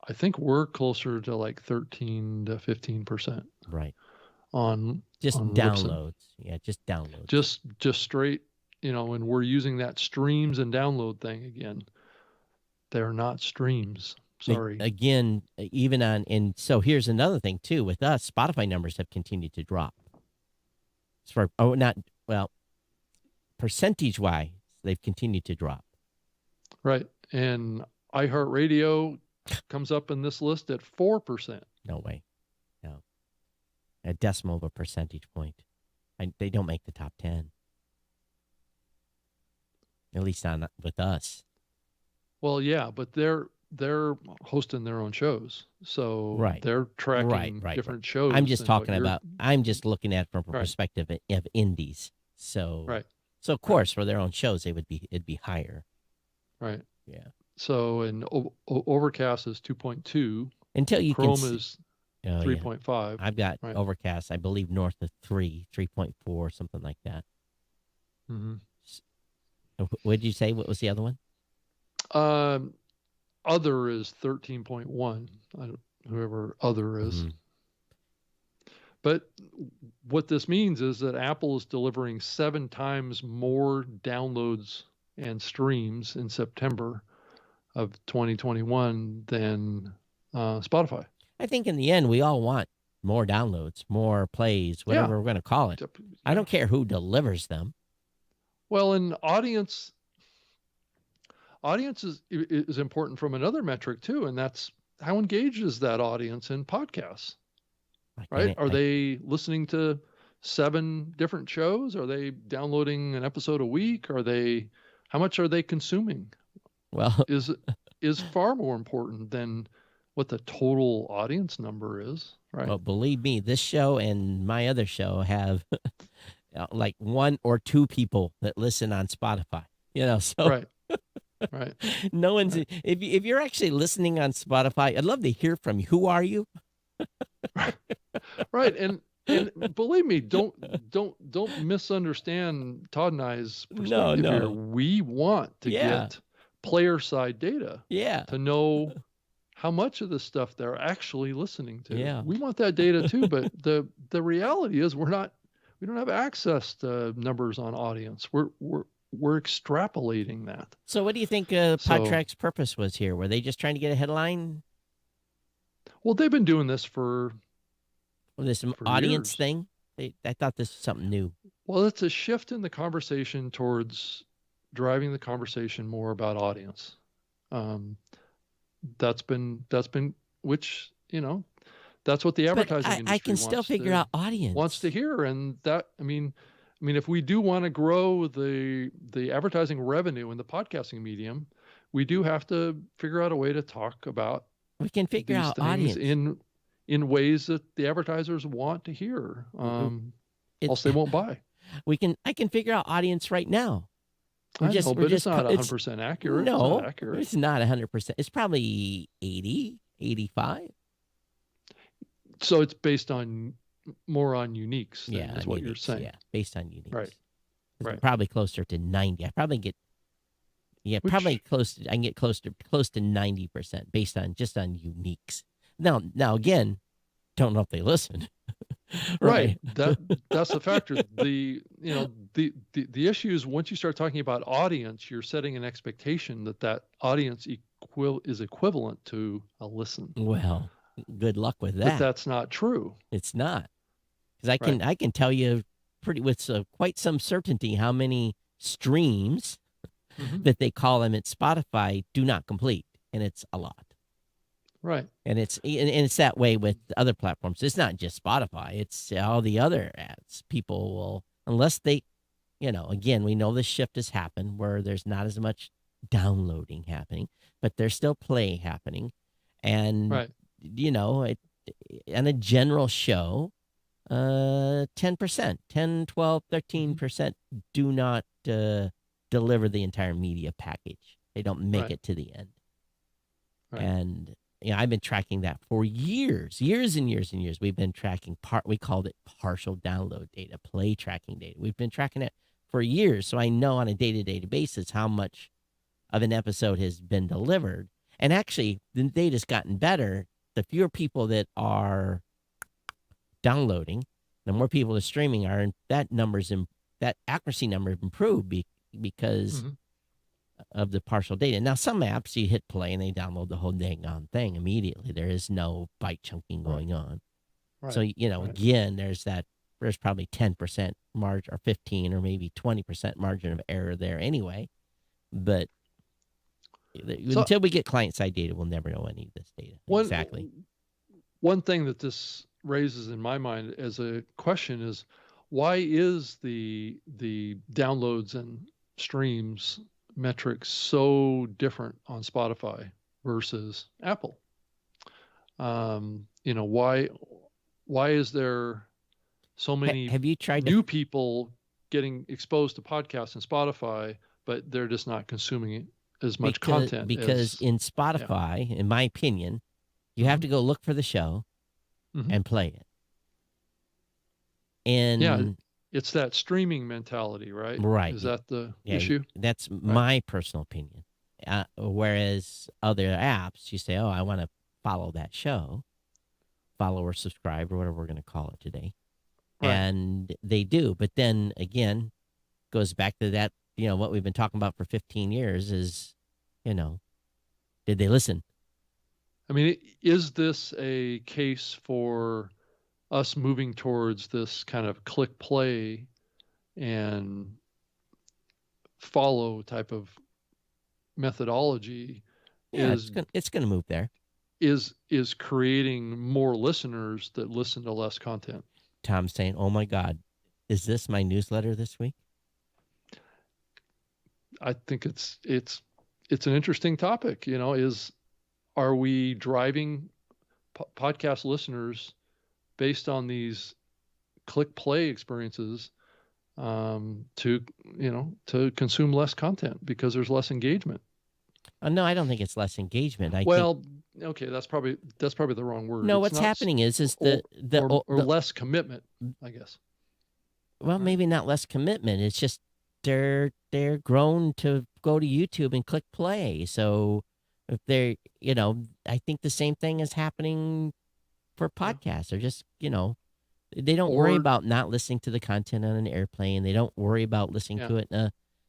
I think we're closer to like 13 to 15%. Right. On downloads. Libsyn. Yeah, just downloads. Just straight, and we're using that streams and download thing again. They're not streams. Sorry. Again, even and so here's another thing too. With us, Spotify numbers have continued to drop. Percentage-wise, they've continued to drop. Right. And iHeartRadio comes up in this list at 4%. No way. No. A decimal of a percentage point. They don't make the top 10. At least with us. Well, yeah, but they're hosting their own shows. So they're tracking different shows. I'm just I'm just looking at it from a perspective of indies. So So of course, for their own shows, it'd be higher. Right. Yeah. So in Overcast is 2.2. Until you Chrome is 3.5. Yeah. I've got Overcast, I believe, north of 3.4, something like that. Mm-hmm. What did you say? What was the other one? Other is 13.1. Whoever other is. Mm-hmm. But what this means is that Apple is delivering 7 times more downloads and streams in September of 2021 than Spotify. I think in the end, we all want more downloads, more plays, whatever we're going to call it. Yeah. I don't care who delivers them. Well, and audience is important from another metric too, and that's engaged is that audience in podcasts, Like, right? Are they listening to 7 different shows? Are they downloading an episode a week? How much are they consuming? well, Is far more important than what the total audience number is, right? well, believe me, this show and my other show have like 1 or 2 people that listen on Spotify. So Right. Right. no one's Right. if you're actually listening on Spotify, I'd love to hear from you. Who are you? Right. And believe me, don't misunderstand Todd and I's perspective here. No. We want to Yeah. get player side data Yeah. to know how much of this stuff they're actually listening to. Yeah. We want that data too, but the reality is we don't have access to numbers on audience. We're extrapolating that. So what do you think Podtrack's purpose was here? Were they just trying to get a headline? Well, they've been doing this for This audience years. thing? I thought this was something new. Well, it's a shift in the conversation towards driving the conversation more about audience. That's been which, that's what the advertising But industry I can still figure out audience. wants to hear. And that, I mean, if we do want to grow the advertising revenue in the podcasting medium, we do have to figure out a way to talk about We can figure these out things audience. in ways that the advertisers want to hear. Else they won't buy. I can figure out audience right now. But it's not 100% accurate. No, it's not accurate. It's not 100%. It's probably 80, 85. So it's based more on uniques. Yeah, is what you're saying. Yeah, based on uniques. Right. Right. Probably closer to 90. I probably get. Yeah, probably close. I can get close to 90% based on just on uniques. Now again, don't know if they listen. Right. That's the factor. The issue is once you start talking about audience, you're setting an expectation that audience is equivalent to a listen. Well, good luck with that. But that's not true. It's not, because I can tell you with quite some certainty how many streams that they call them at Spotify do not complete, and it's a lot. Right. And it's that way with other platforms. It's not just Spotify. It's all the other ads. People will, unless they, again, we know this shift has happened where there's not as much downloading happening, but there's still play happening. And, on a general show, 10%, 10, 12, 13% do not deliver the entire media package. They don't make it to the end. Right. And I've been tracking that for years and years. We've been tracking we called it partial download data, play tracking data. We've been tracking it for years. So I know on a day-to-day basis how much of an episode has been delivered. And actually, the data's gotten better. The fewer people that are downloading, the more people that are streaming are, and that accuracy number improved because of the partial data. Now, some apps you hit play and they download the whole dang on thing immediately. There is no byte chunking going on. Right. So, again, there's probably 10% margin or 15 or maybe 20% margin of error there anyway. But until we get client-side data, we'll never know any of this data. Exactly. One thing that this raises in my mind as a question is, why is the downloads and streams metrics so different on Spotify versus Apple? Why is there so many have you tried new people getting exposed to podcasts in Spotify, but they're just not consuming as much content? Because in Spotify, in my opinion, you have to go look for the show and play it. And it's that streaming mentality, right? Right. Is that the issue? That's my personal opinion. Whereas other apps, you say, oh, I want to follow that show, follow or subscribe or whatever we're going to call it today. Right. And they do. But then again, goes back to that, what we've been talking about for 15 years is, did they listen? I mean, is this a case for us moving towards this kind of click play and follow type of methodology? Yeah, it's going to move there. is creating more listeners that listen to less content. Tom's saying, "Oh my God, is this my newsletter this week?" I think it's an interesting topic. Are we driving podcast listeners based on these click play experiences to consume less content because there's less engagement? No, I don't think it's less engagement. Okay, that's probably the wrong word. No, It's what's not happening is or the less commitment, I guess. well, maybe not less commitment. It's just they're grown to go to YouTube and click play. So if they're, I think the same thing is happening for podcasts. They're just, they don't worry Or about not listening to the content on an airplane. They don't worry about listening yeah, to it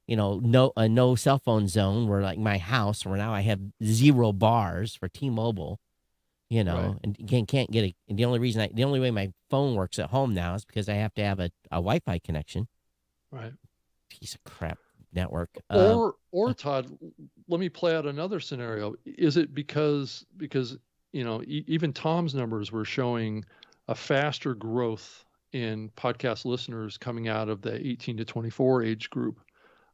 in no cell phone zone where, like my house, where now I have 0 bars for T-Mobile. right, And can't get the only way my phone works at home now is because I have to have a Wi-Fi connection. right. Piece of crap network. Or Todd, let me play out another scenario. Is it because even Tom's numbers were showing a faster growth in podcast listeners coming out of the 18 to 24 age group?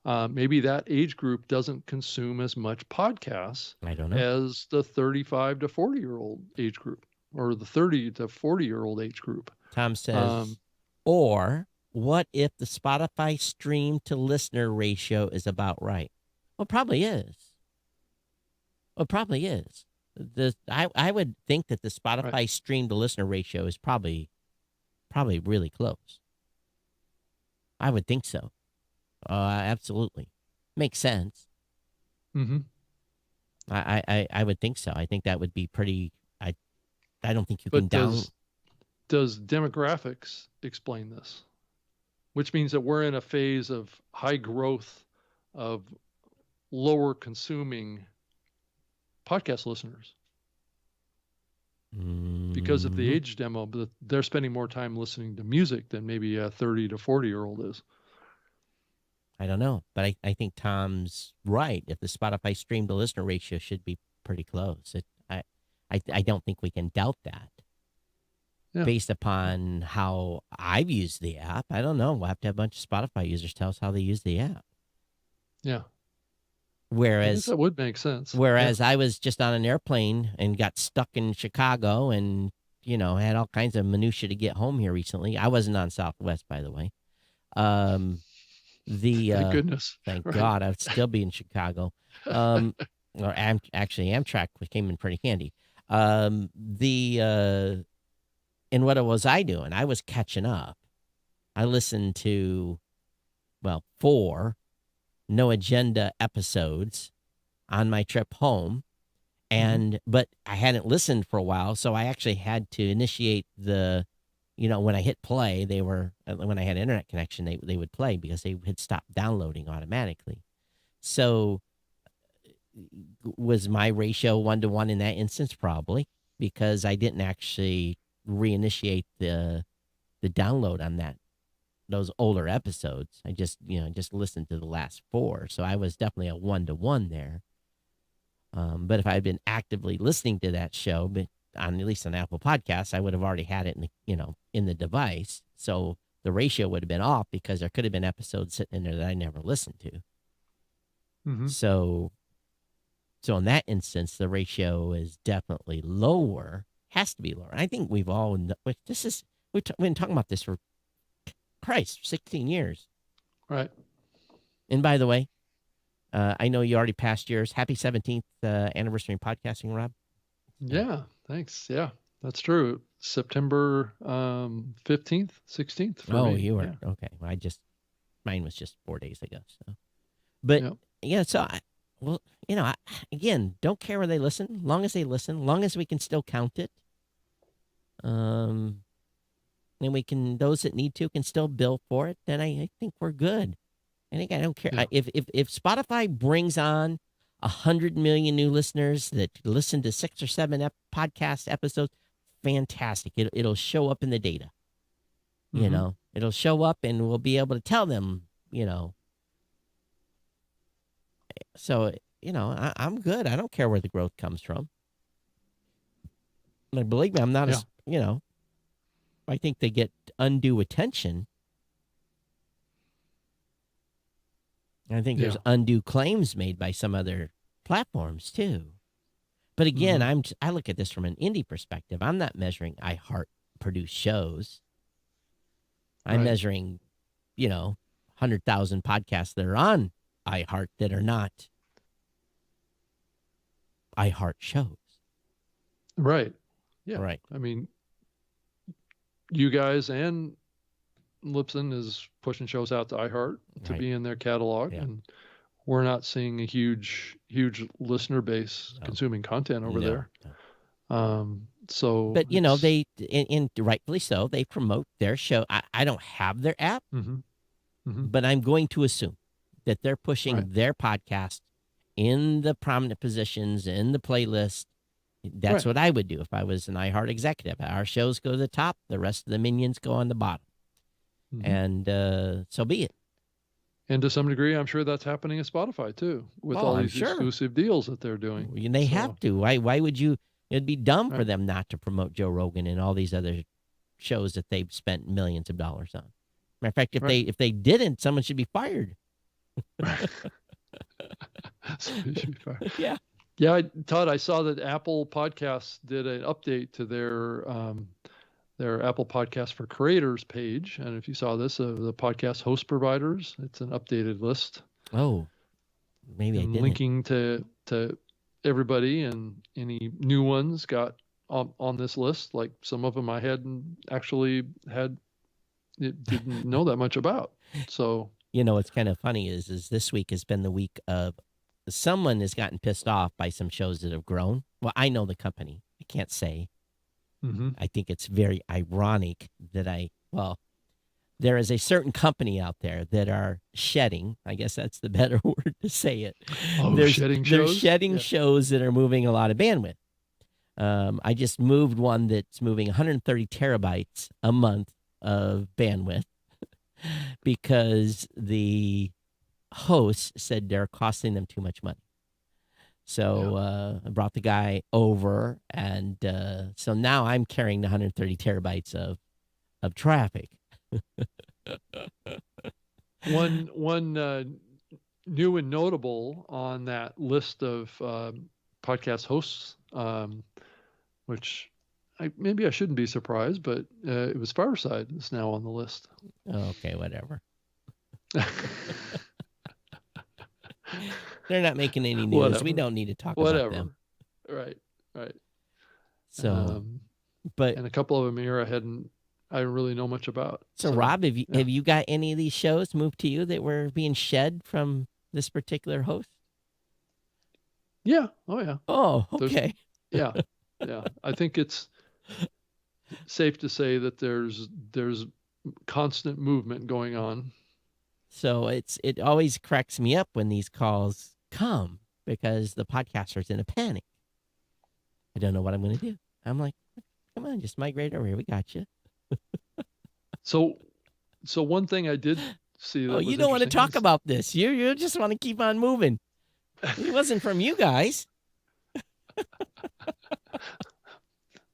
Maybe that age group doesn't consume as much podcasts I don't know. as the 35 to 40-year-old age group or the 30 to 40-year-old age group. Tom says, or what if the Spotify stream to listener ratio is about right? Well, probably is. Well, probably is. I would think that the Spotify Right. stream to listener ratio is probably really close. I would think so. Absolutely. Makes sense. Mm-hmm. I would think so. I think that would be pretty. I don't think you But can does demographics explain this? Which means that we're in a phase of high growth of lower consuming podcast listeners because of the Mhm. age demo, but they're spending more time listening to music than maybe a 30 to 40-year-old is. I don't know, but I think Tom's right. If the Spotify stream to listener ratio should be pretty close, I don't think we can doubt that. Yeah. Based upon how I've used the app, I don't know. We'll have to have a bunch of Spotify users tell us how they use the app. Yeah. I guess Whereas that would make sense. I was just on an airplane and got stuck in Chicago and, had all kinds of minutia to get home here recently. I wasn't on Southwest, by the way. Thank goodness. Thank Right. God, I would still be in Chicago. Or actually Amtrak came in pretty handy. And what was I doing? I was catching up. I listened to, 4 no agenda episodes on my trip home. But I hadn't listened for a while, so I actually had to initiate when I hit play, when I had internet connection, they would play because they had stopped downloading automatically. So was my ratio 1-to-1 in that instance? Probably, because I didn't actually reinitiate the download on those older episodes. I just listened to the last 4. So I was definitely a 1-to-1 there. But if I had been actively listening to that show, but at least on Apple Podcasts, I would have already had it in the device. So the ratio would have been off because there could have been episodes sitting in there that I never listened to. Mm-hmm. So in that instance, the ratio is definitely lower. Has to be lower. I think we've all we've been talking about this for 16 years. Right. And by the way, I know you already passed yours. Happy 17th anniversary in podcasting, Rob. Yeah. Thanks. Yeah, that's true. September 15th, 16th. For me. You were okay. Well, mine was just 4 days ago. So, but yeah, so again, don't care where they listen. Long as they listen, long as we can still count it. And those that need to can still bill for it. Then I think we're good. I don't care if Spotify brings on 100 million new listeners that listen to 6 or 7 podcast episodes. Fantastic. It'll show up in the data. It'll show up, and we'll be able to tell them. So I'm good. I don't care where the growth comes from. Like, believe me, I'm not Yeah. I think they get undue attention. I think there's Yeah. undue claims made by some other platforms too. But again, Mhm. I look at this from an indie perspective. I'm not measuring iHeart produced shows. I'm Right. measuring, 100,000 podcasts that are on iHeart that are not iHeart shows. Right. Yeah. Right. I mean, you guys and Lipson is pushing shows out to iHeart to Right. be in their catalog, Yeah. and we're not seeing a huge listener base No. consuming content over No. there. No. So But it's they and rightfully so, they promote their show. I don't have their app, hmm hmm but I'm going to assume that they're right, pushing their podcast in the prominent positions in the playlist. That's right, what I would do if I was an iHeart executive. Our shows go to the top, the rest of the minions go on the bottom, hmm and so be it. and to some degree, I'm sure that's happening at Spotify too, with Oh, all I'm these sure. exclusive deals that they're doing. And they have So to. Why would you? It'd be dumb for right, them not to promote Joe Rogan and all these other shows that they've spent millions of dollars on. Matter of fact, right. if they didn't, someone should be fired. So it should be fine. Yeah. Yeah, Todd, I saw that Apple Podcasts did an update to their Apple Podcast for Creators page, and if you saw this, the podcast host providers, it's an updated list Oh, maybe I and didn't. linking to everybody, and any new ones got on this list. Like some of them I hadn't actually didn't know that much about. So What's kind of funny is this week has been the week of someone has gotten pissed off by some shows that have grown. Well, I know the company. I can't say. mhm. I think it's very ironic that there is a certain company out there that are shedding. I guess that's the better word to say it. Shedding They're shows. shedding Yeah. shows that are moving a lot of bandwidth. I just moved one that's moving 130 terabytes a month of bandwidth because the hosts said they're costing them too much money. So I brought the guy over, and so now I'm carrying the 130 terabytes of traffic. One new and notable on that list of podcast hosts, which maybe I shouldn't be surprised, but it was Fireside is now on the list. Okay, whatever. They're not making any news. Whatever. We don't need to talk about Whatever. them. Right. Right. So, but and a couple of them here I don't really know much about. so Rob, have you got any of these shows moved to you that were being shed from this particular host? Yeah. Oh yeah. Oh, okay. Yeah. Yeah. I think it's safe to say that there's constant movement going on. So it always cracks me up when these calls come because the podcaster's in a panic. I don't know what I'm going to do. I'm like, come on, just migrate over here. We got you. So one thing I did see that You don't want to talk about this. You just want to keep on moving. It wasn't from you guys. I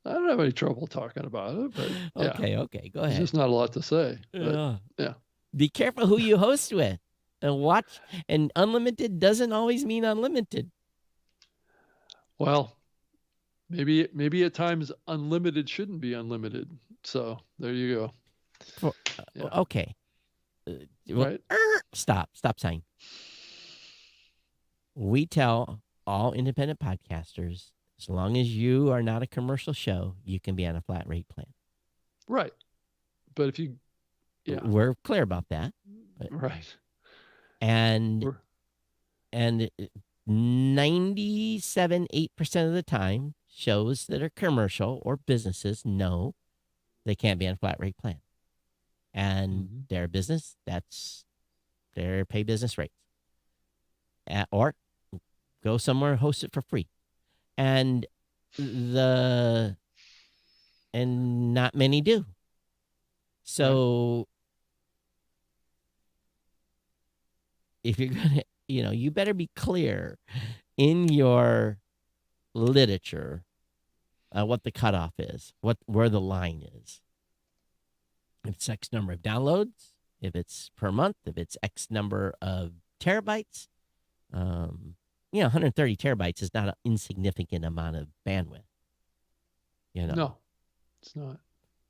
don't have any trouble talking about it, but yeah. Okay, go There's ahead. just not a lot to say. But, yeah. Be careful who you host with. And watch. And unlimited doesn't always mean unlimited. Well, maybe at times unlimited shouldn't be unlimited. So there you go. Yeah. Okay. Right. Stop sign. We tell all independent podcasters, as long as you are not a commercial show, you can be on a flat rate plan. Right. But if you, yeah, we're clear about that. Right. And 97.8% of the time, shows that are commercial or businesses know they can't be on a flat rate plan. And their business, that's their pay business rates. Or go somewhere and host it for free. And not many do. So if you're going to, you better be clear in your literature what the cutoff is, where the line is. If it's X number of downloads, if it's per month, if it's X number of terabytes. 130 terabytes is not an insignificant amount of bandwidth. No, it's not.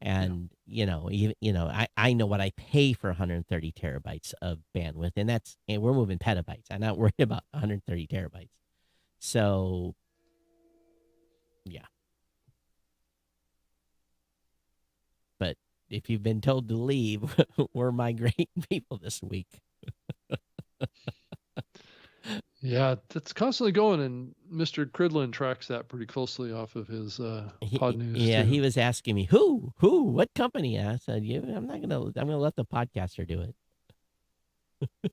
And I know what I pay for 130 terabytes of bandwidth, and we're moving petabytes. I'm not worried about 130 terabytes. So, yeah. But if you've been told to leave, we're migrating people this week. Yeah, that's constantly going, and Mr. Cridlin tracks that pretty closely off of his pod news. Yeah, too. he was asking me who, what company? I said, I'm gonna let the podcaster do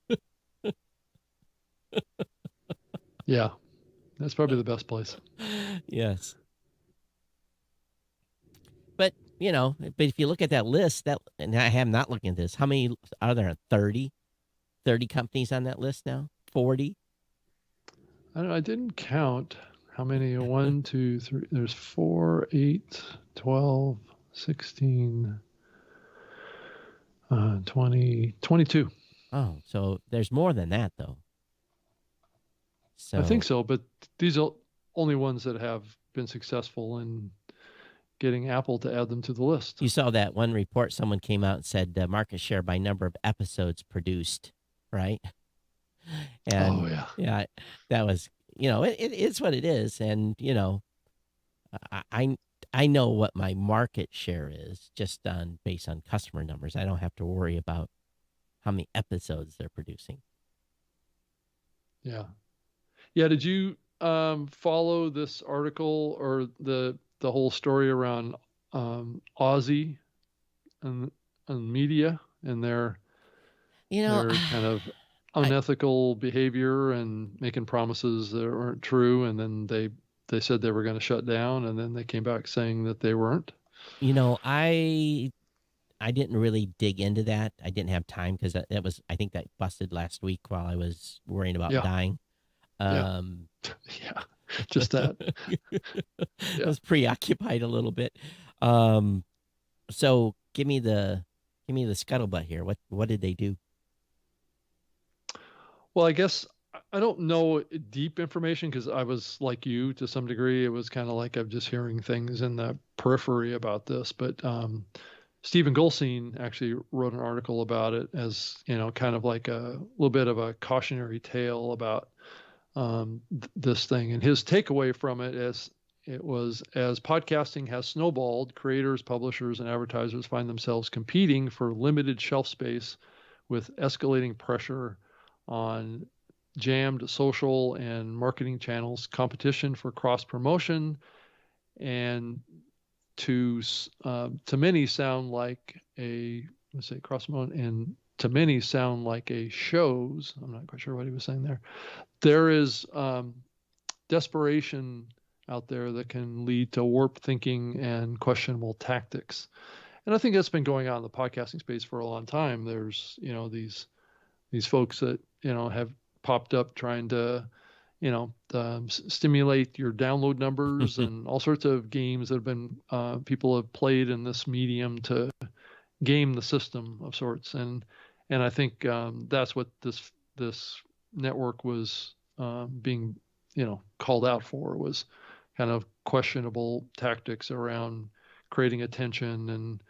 it. Yeah, that's probably the best place. Yes. But if you look at that list, and I am not looking at this, how many are there? 30 companies on that list now? 40? I don't know, I didn't count how many. 1, 2, 3. There's 4, 8, 12, 16, 20, 22. Oh, so there's more than that, though. So I think so, but these are only ones that have been successful in getting Apple to add them to the list. You saw that one report, someone came out and said market share by number of episodes produced, right? And yeah, that was, it's what it is. And, I know what my market share is just based on customer numbers. I don't have to worry about how many episodes they're producing. Yeah. Yeah. Did you follow this article or the whole story around Aussie and media and their kind of unethical behavior and making promises that weren't true, and then they said they were going to shut down, and then they came back saying that they weren't? I didn't really dig into that. I didn't have time because I think that busted last week while I was worrying about dying. Yeah, just that. I was preoccupied a little bit. So give me the scuttlebutt here. What did they do? Well, I guess I don't know deep information because I was like you to some degree. It was kind of like I'm just hearing things in the periphery about this. But Stephen Goldstein actually wrote an article about it as, kind of like a little bit of a cautionary tale about this thing. And his takeaway from it is as podcasting has snowballed, creators, publishers, and advertisers find themselves competing for limited shelf space with escalating pressure on jammed social and marketing channels, competition for cross promotion, and to many sound like cross promotion, and to many sound like a shows. I'm not quite sure what he was saying there. There is desperation out there that can lead to warped thinking and questionable tactics. And I think that's been going on in the podcasting space for a long time. There's, these folks that, have popped up trying to, stimulate your download numbers and all sorts of games that have been, people have played in this medium to game the system of sorts. And I think that's what this network was being, called out for, was kind of questionable tactics around creating attention and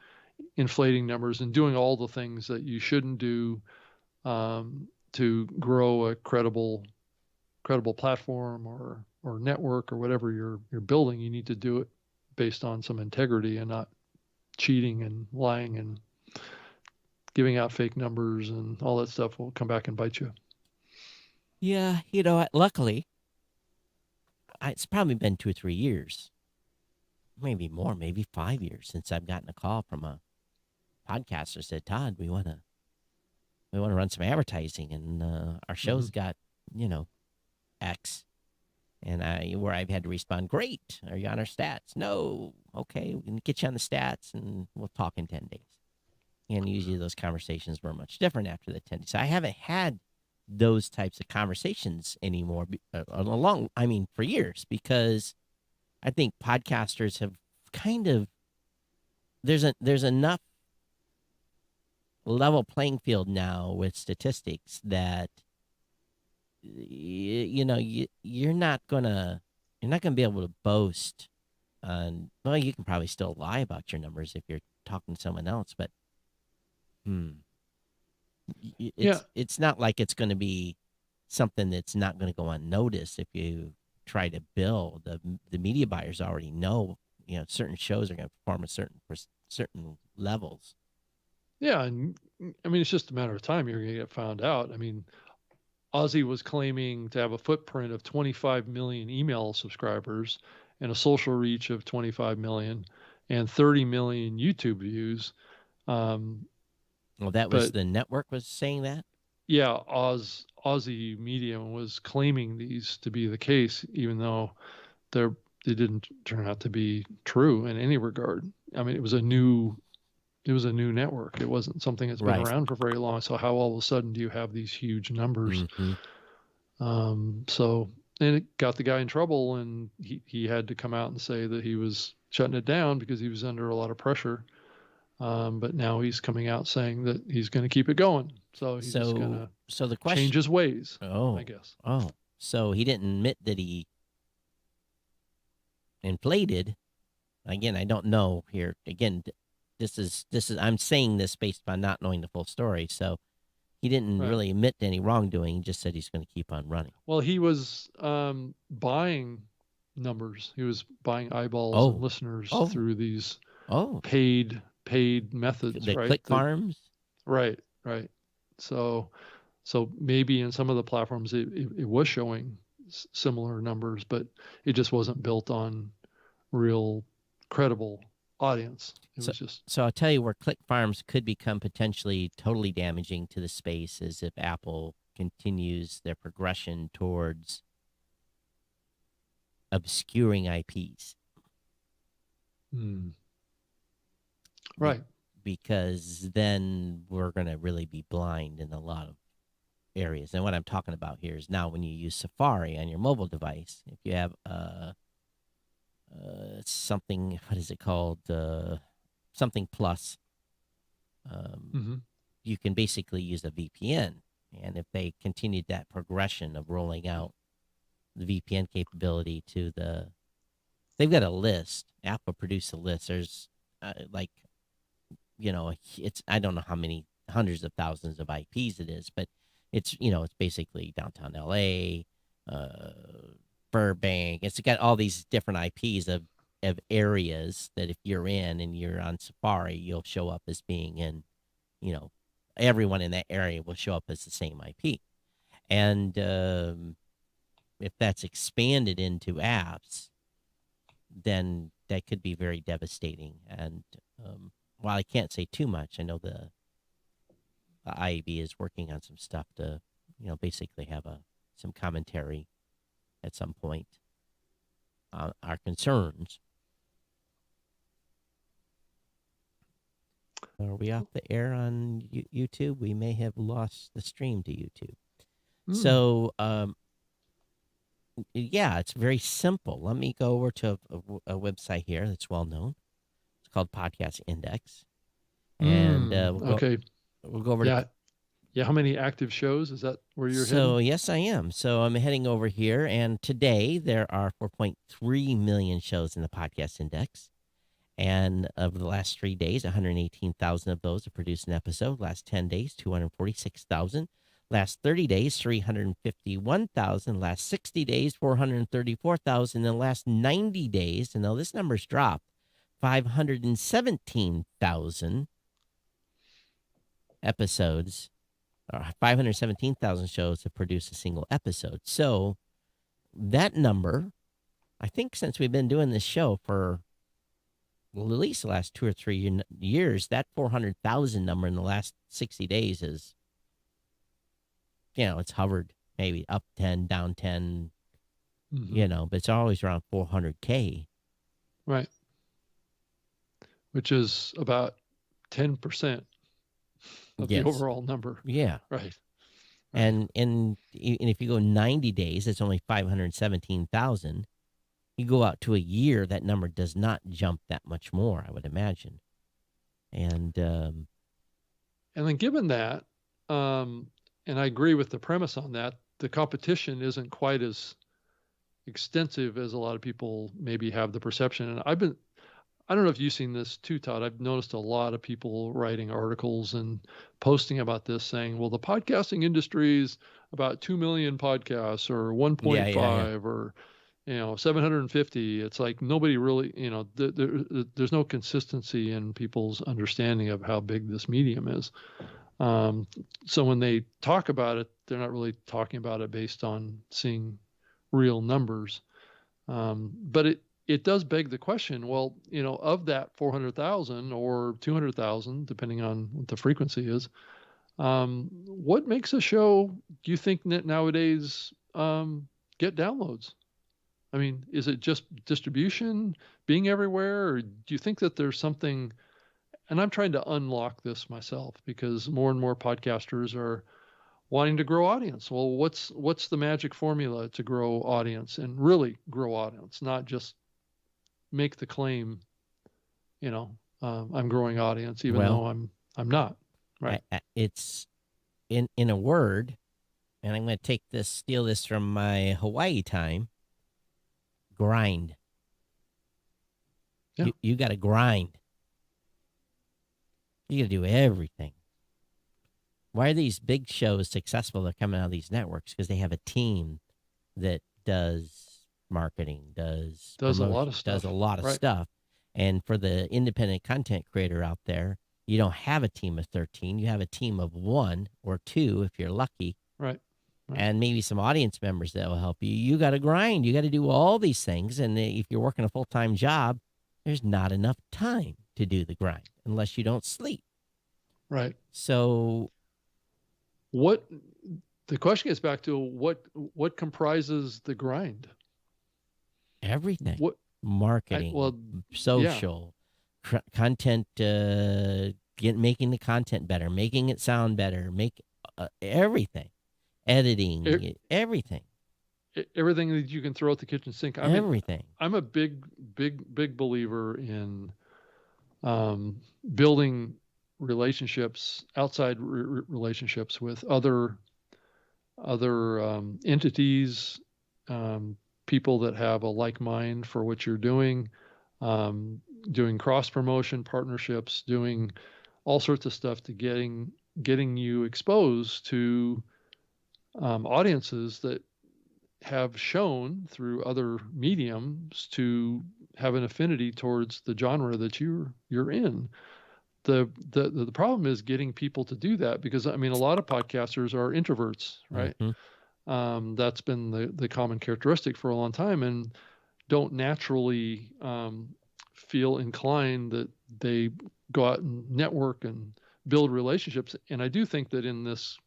inflating numbers and doing all the things that you shouldn't do to grow a credible platform or network or whatever you're building. You need to do it based on some integrity and not cheating and lying and giving out fake numbers, and all that stuff will come back and bite you. Yeah, luckily, it's probably been 2 or 3 years, maybe more, maybe 5 years since I've gotten a call from a podcaster said, Todd, we want to run some advertising, and our show's got, X. And where I've had to respond, great, are you on our stats? No. Okay, we can get you on the stats, and we'll talk in 10 days. And usually those conversations were much different after the 10 days. So I haven't had those types of conversations anymore for years, because I think podcasters have kind of there's enough level playing field now with statistics that you're not gonna be able to boast on. Well, you can probably still lie about your numbers if you're talking to someone else, but Yeah. it's not like it's going to be something that's not going to go unnoticed if you try to bill. The media buyers already know, certain shows are going to perform at certain levels. Yeah, and I mean, it's just a matter of time you're going to get found out. I mean, Ozzy was claiming to have a footprint of 25 million email subscribers and a social reach of 25 million and 30 million YouTube views. Well, that was But the network was saying that. yeah, Aussie media was claiming these to be the case, even though they didn't turn out to be true in any regard. I mean, it was a new network. It wasn't something that's been Right. around for very long. So how all of a sudden do you have these huge numbers? So and it got the guy in trouble, and he had to come out and say that he was shutting it down because he was under a lot of pressure. But now he's coming out saying that he's going to keep it going. So he's just going the to question, change his ways. I guess. So he didn't admit that he inflated. Again, I don't know here. Again, this is I'm saying this based on not knowing the full story. So he didn't really admit to any wrongdoing. He just said he's going to keep on running. Well, he was buying numbers. He was buying eyeballs and listeners through these paid methods, the right? Click farms. Right. So maybe in some of the platforms it was showing similar numbers, but it just wasn't built on real credible audience. It was just. So I'll tell you where Click farms could become potentially totally damaging to the space is if Apple continues their progression towards obscuring IPs. Right. Because then we're going to really be blind in a lot of areas. And what I'm talking about here is now when you use Safari on your mobile device, if you have something, what is it called? Something Plus, you can basically use a VPN. And if they continued that progression of rolling out the VPN capability to they've got a list. Apple produced a list. There's it's, I don't know how many hundreds of thousands of IPs it is, but it's basically downtown LA, Burbank. It's got all these different IPs of areas that if you're in and you're on Safari, you'll show up as being in, everyone in that area will show up as the same IP. And if that's expanded into apps, then that could be very devastating. And while I can't say too much, I know the IAB is working on some stuff to, basically have some commentary at some point on our concerns. Are we off the air on YouTube? We may have lost the stream to YouTube. So, yeah, it's very simple. Let me go over to a website here that's well known. It's called Podcast Index. And we'll go over to... Yeah, how many active shows? Is that where you're heading? So, yes, I am. So I'm heading over here, and today there are 4.3 million shows in the Podcast Index. And over the last 3 days, 118,000 of those have produced an episode. Last 10 days, 246,000. Last 30 days, 351,000. Last 60 days, 434,000. And the last 90 days, and now this number's dropped, 517,000 episodes. 517,000 shows have produced a single episode. So that number, I think since we've been doing this show for at least the last 2 or 3 years, that 400,000 number in the last 60 days is, it's hovered maybe up 10, down 10, but it's always around 400K. Right. Which is about 10% of the overall number. Yeah. Right. And if you go 90 days, it's only 517,000. You go out to a year, that number does not jump that much more, I would imagine. And then given that, and I agree with the premise on that, the competition isn't quite as extensive as a lot of people maybe have the perception. And I don't know if you've seen this too, Todd. I've noticed a lot of people writing articles and posting about this saying, well, the podcasting industry is about 2 million podcasts or 1.5 or, 750. It's like nobody really, there's no consistency in people's understanding of how big this medium is. So when they talk about it, they're not really talking about it based on seeing real numbers. But it does beg the question, well, of that 400,000 or 200,000, depending on what the frequency is, what makes a show, do you think, that nowadays get downloads? I mean, is it just distribution, being everywhere, or do you think that there's something, and I'm trying to unlock this myself because more and more podcasters are wanting to grow audience. Well, what's the magic formula to grow audience and really grow audience, not just make the claim, I'm growing audience, even though I'm not. Right. It's in a word, and I'm going to steal this from my Hawaii time. Grind. Yeah. You got to grind. You got to do everything. Why are these big shows successful? They're coming out of these networks because they have a team that does marketing, does a lot of stuff. Does a lot of stuff. And for the independent content creator out there, you don't have a team of 13. You have a team of 1 or 2 if you're lucky. Right. And maybe some audience members that will help you. You got to grind. You got to do all these things. And if you're working a full-time job, there's not enough time to do the grind unless you don't sleep. Right. So the question gets back to what comprises the grind? Everything. Marketing, social, content, making the content better, making it sound better, everything. Editing, everything. Everything that you can throw at the kitchen sink. Everything. I'm a big believer in building relationships, outside relationships with other entities, people that have a like mind for what you're doing, doing cross promotion partnerships, doing all sorts of stuff to getting you exposed to audiences that have shown through other mediums to have an affinity towards the genre that you're in. The problem is getting people to do that, because a lot of podcasters are introverts, right? Mm-hmm. That's been the common characteristic for a long time, and don't naturally feel inclined that they go out and network and build relationships. And I do think that in this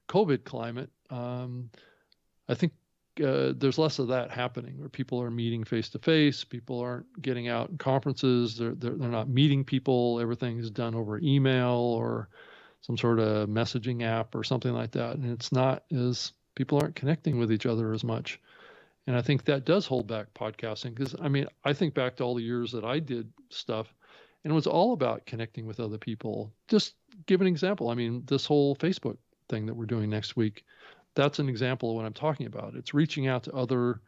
COVID climate, I think there's less of that happening, where people are meeting face to face. People aren't getting out in conferences. They're not meeting people. Everything is done over email or some sort of messaging app or something like that. And it's not as, people aren't connecting with each other as much. And I think that does hold back podcasting, because I think back to all the years that I did stuff, and it was all about connecting with other people. Just give an example. This whole Facebook thing that we're doing next week, that's an example of what I'm talking about. It's reaching out to other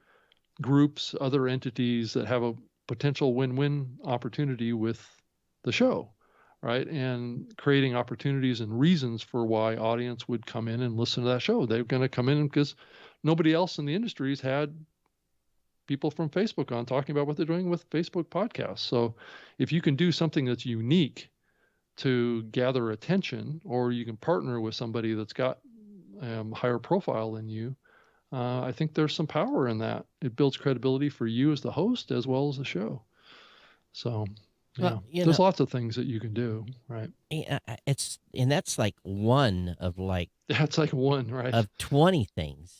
groups, other entities that have a potential win-win opportunity with the show, right? And creating opportunities and reasons for why audience would come in and listen to that show. They're going to come in because nobody else in the industry has had people from Facebook on talking about what they're doing with Facebook podcasts. So if you can do something that's unique to gather attention, or you can partner with somebody that's got higher profile than you, I think there's some power in that. It builds credibility for you as the host as well as the show. So there's lots of things that you can do, right? That's like one of that's like one, right, of 20 things.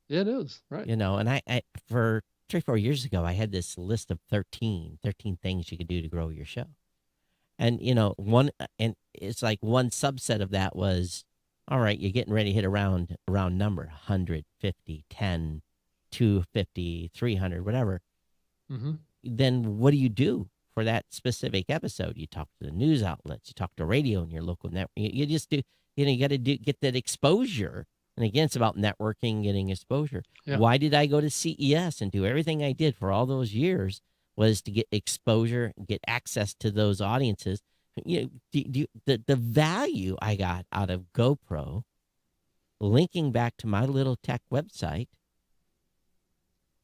It is, right? And I for 3-4 years ago, I had this list of 13 things you could do to grow your show. And and it's like one subset of that was, all right, you're getting ready to hit a round number, 100, 50, 10, 250, 300, whatever. Mm-hmm. then what do you do for that specific episode? You talk to the news outlets, you talk to radio in your local network. You just do, you got to get that exposure. And again, it's about networking, getting exposure. Yeah. Why did I go to CES and do everything I did for all those years? Was to get exposure, get access to those audiences. The value I got out of GoPro, linking back to my little tech website,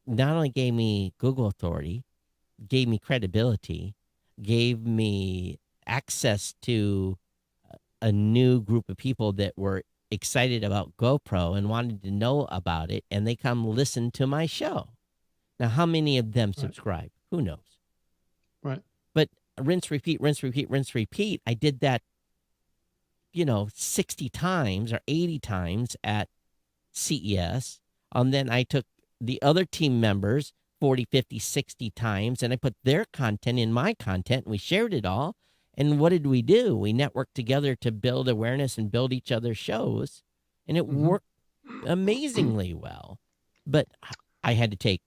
not only gave me Google authority, gave me credibility, gave me access to a new group of people that were excited about GoPro and wanted to know about it, and they come listen to my show. Now, how many of them subscribe? Who knows? Right. But rinse, repeat, rinse, repeat, rinse, repeat. I did that, 60 times or 80 times at CES. And then I took the other team members 40, 50, 60 times, and I put their content in my content, and we shared it all. And what did we do? We networked together to build awareness and build each other's shows, and it worked amazingly well. But I had to take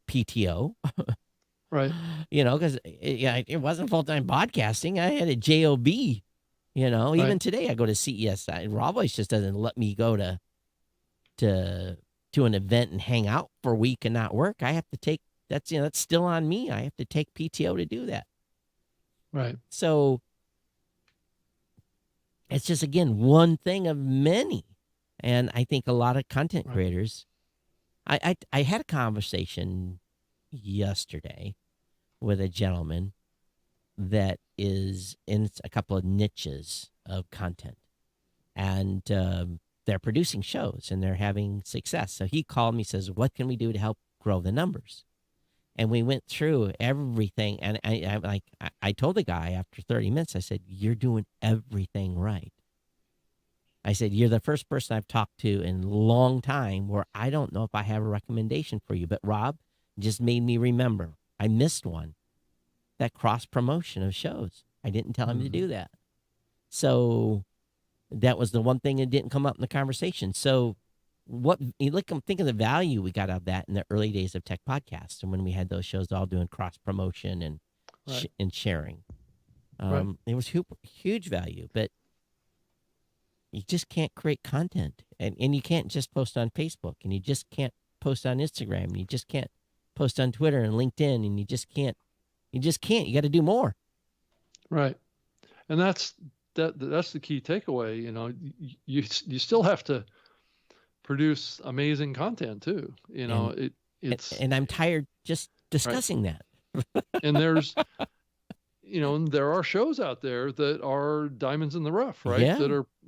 PTO, right? Because it wasn't full-time podcasting. I had a job. Even today I go to CES. Raw Voice just doesn't let me go to an event and hang out for a week and not work. I have to take that's still on me. I have to take PTO to do that. Right. So it's just, again, one thing of many. And I think a lot of content creators, I had a conversation yesterday with a gentleman that is in a couple of niches of content. And they're producing shows and they're having success. So he called me, says, what can we do to help grow the numbers? And we went through everything. And I told the guy after 30 minutes, I said, you're doing everything right. I said, you're the first person I've talked to in a long time where I don't know if I have a recommendation for you. But Rob just made me remember I missed one, that cross promotion of shows. I didn't tell him to do that. So that was the one thing that didn't come up in the conversation. So think of the value we got out of that in the early days of Tech Podcasts, and when we had those shows all doing cross promotion and and sharing. It was huge value, but you just can't create content, and you can't just post on Facebook, and you just can't post on Instagram, and you just can't post on Twitter and LinkedIn, and you just can't. You got to do more. Right. And that's the key takeaway. You still have to produce amazing content too. It's and I'm tired just discussing that. And there's there are shows out there that are diamonds in the rough, right? Yeah.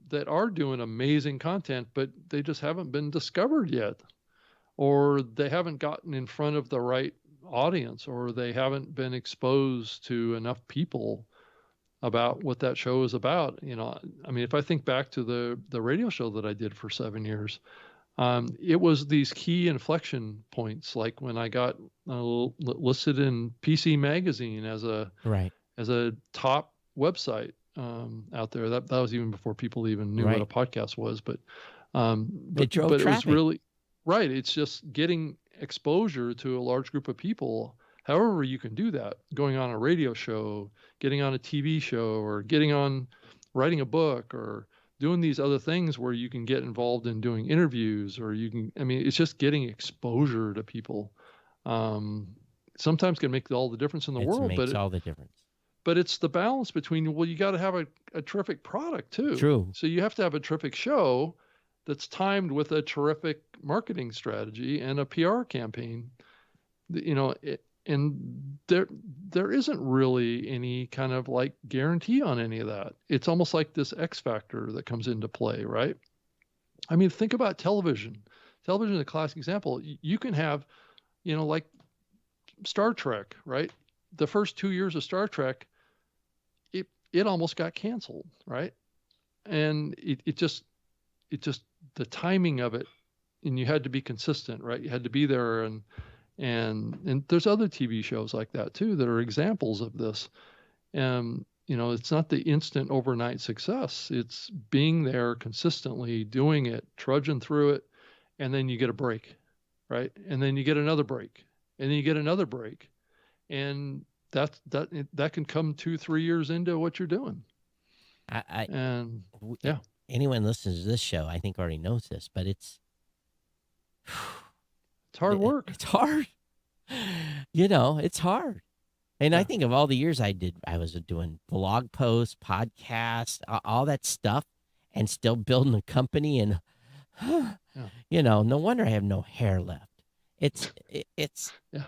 that are doing amazing content, but they just haven't been discovered yet, or they haven't gotten in front of the right audience, or they haven't been exposed to enough people about what that show is about. If I think back to the radio show that I did for 7 years, it was these key inflection points, like when I got listed in PC Magazine as a top website out there. That was even before people even knew what a podcast was. But it drove traffic. It was really right. It's just getting exposure to a large group of people. However you can do that, going on a radio show, getting on a TV show, or writing a book, or doing these other things where you can get involved in doing interviews, or it's just getting exposure to people. Sometimes can make all the difference in the world. It makes all the difference. But it's the balance between, you got to have a terrific product too. True. So you have to have a terrific show that's timed with a terrific marketing strategy and a PR campaign. And there isn't really any kind of guarantee on any of that. It's almost like this X factor that comes into play, right? Think about television. Television is a classic example. You can have, like Star Trek, right? The first 2 years of Star Trek, it almost got canceled, right? And it just the timing of it, and you had to be consistent, right? You had to be there, and there's other TV shows like that too that are examples of this. It's not the instant overnight success. It's being there consistently, doing it, trudging through it, and then you get a break, right? And then you get another break, and then you get another break. and that can come 2-3 years into what you're doing. I And w- yeah, anyone listens to this show, I think already knows this, but it's it's hard work. it's hard. It's hard. And I Yeah. think of all the years I was doing blog posts, podcasts, all that stuff, and still building a company. And, Yeah. no wonder I have no hair left. It's, Yeah.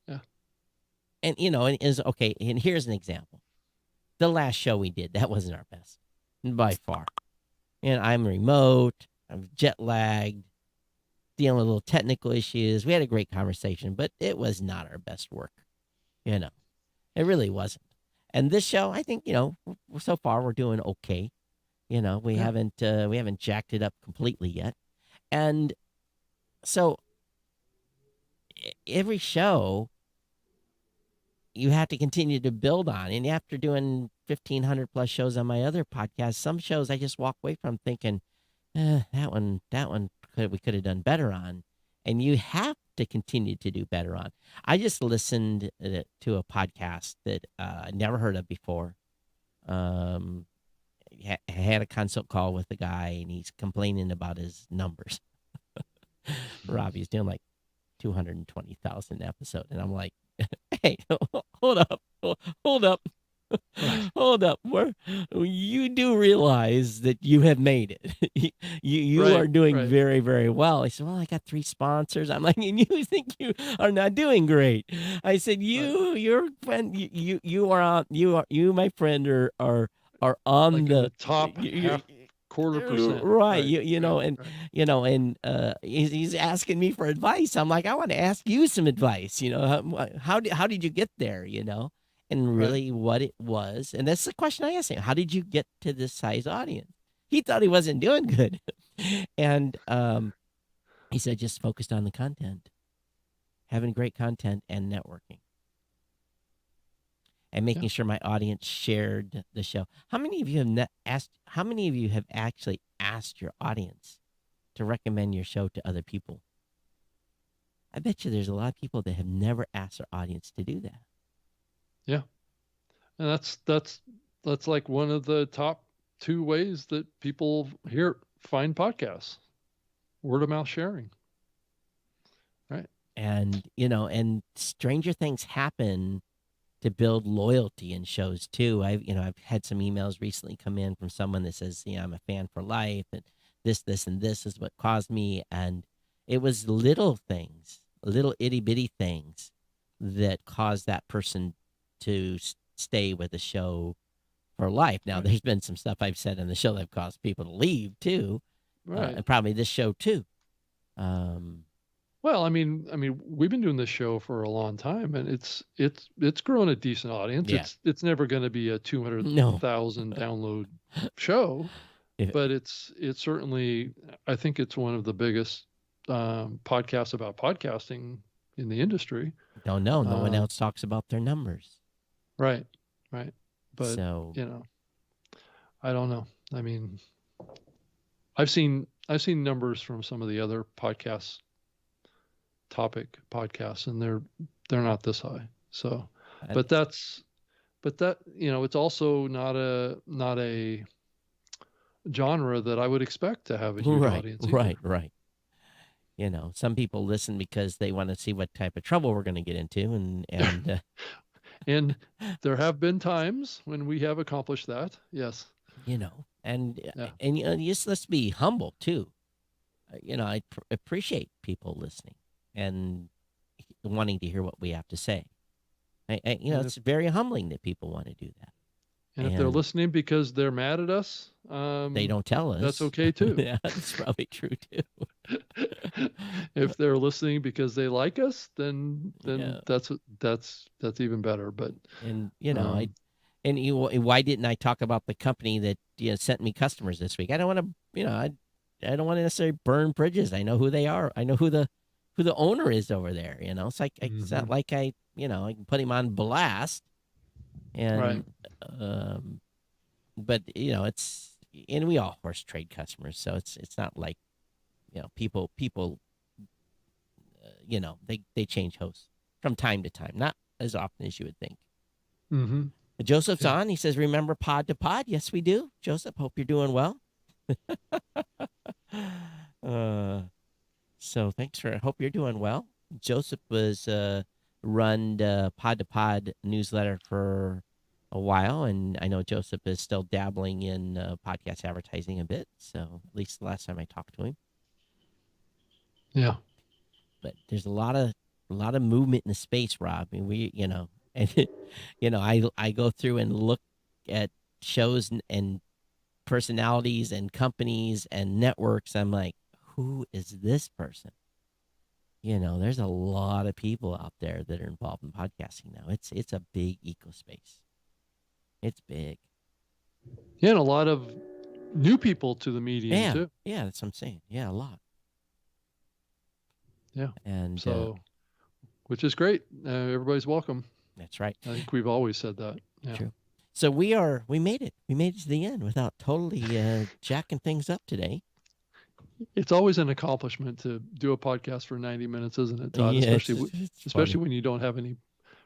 Yeah. and, and is okay. And here's an example. The last show we did, that wasn't our best by far. And I'm remote, I'm jet lagged, dealing with little technical issues. We had a great conversation, but it was not our best work. It really wasn't. And this show, I think, so far we're doing okay. We Yeah. haven't jacked it up completely yet. And so every show you have to continue to build on. And after doing 1,500 plus shows on my other podcast, some shows I just walk away from thinking, that one we could have done better on. And you have to continue to do better on. I just listened to a podcast that I never heard of before. Had a consult call with the guy, and he's complaining about his numbers. Robbie's doing like 220,000 episode, and I'm like, hey, hold up. Right. Hold up. You do realize that you have made it. You Right, are doing right. very, very well. I said, well, I got 3 sponsors. I'm like, and you think you are not doing great. I said, your friend, you, my friend, are on Like in the top you- half quarter percent. right. Right. He's asking me for advice. I'm like, I want to ask you some advice. How did you get there? And really what it was. And that's the question I asked him. How did you get to this size audience? He thought he wasn't doing good. And he said, just focused on the content, having great content and networking. And making sure my audience shared the show. How many of you have actually asked your audience to recommend your show to other people? I bet you there's a lot of people that have never asked their audience to do that. Yeah. And that's like one of the top 2 ways that people find podcasts. Word of mouth sharing. Right. And, and stranger things happen to build loyalty in shows too. I've had some emails recently come in from someone that says, I'm a fan for life, and this, and this is what caused me. And it was little things, little itty bitty things that caused that person to stay with the show for life. Now, there's been some stuff I've said in the show that have caused people to leave too. Right. And probably this show too. Well, I mean, we've been doing this show for a long time, and it's grown a decent audience. Yeah. It's never going to be a 200,000 download show, but it's certainly, I think it's one of the biggest podcasts about podcasting in the industry. Don't know. No one else talks about their numbers. Right. But so, I don't know. I mean, I've seen numbers from some of the other topic podcasts, and they're not this high. So, but that it's also not a genre that I would expect to have a huge audience either. Right. Some people listen because they want to see what type of trouble we're going to get into, and and there have been times when we have accomplished that. Yes. And just let's be humble too. I appreciate people listening and wanting to hear what we have to say. It's very humbling that people want to do that. And if they're listening because they're mad at us, they don't tell us. That's okay too. Yeah, that's probably true too. If they're listening because they like us, then that's even better. But why didn't I talk about the company that sent me customers this week? I don't want to, I don't want to necessarily burn bridges. I know who they are. I know who the owner is over there. It's like it's not like I can put him on blast. And but it's, and we all horse trade customers, so it's not like people they change hosts from time to time. Not as often as you would think. Mm-hmm. Joseph's Yeah. on. He says, remember Pod to Pod? Yes, we do. Joseph, hope you're doing well. So thanks for, I hope you're doing well. Joseph was run the Pod to Pod newsletter for a while, and I know Joseph is still dabbling in podcast advertising a bit. So at least the last time I talked to him. Yeah. But there's a lot of movement in the space, Rob. I mean, and I go through and look at shows and personalities and companies and networks. I'm like, who is this person? There's a lot of people out there that are involved in podcasting now. It's a big ecospace. It's big. Yeah, and a lot of new people to the medium too. Yeah, that's what I'm saying. Yeah, a lot. Yeah. And so, which is great. Everybody's welcome. That's right. I think we've always said that. Yeah. True. So we made it. We made it to the end without totally jacking things up today. It's always an accomplishment to do a podcast for 90 minutes, isn't it, Todd? Yeah, especially when you don't have any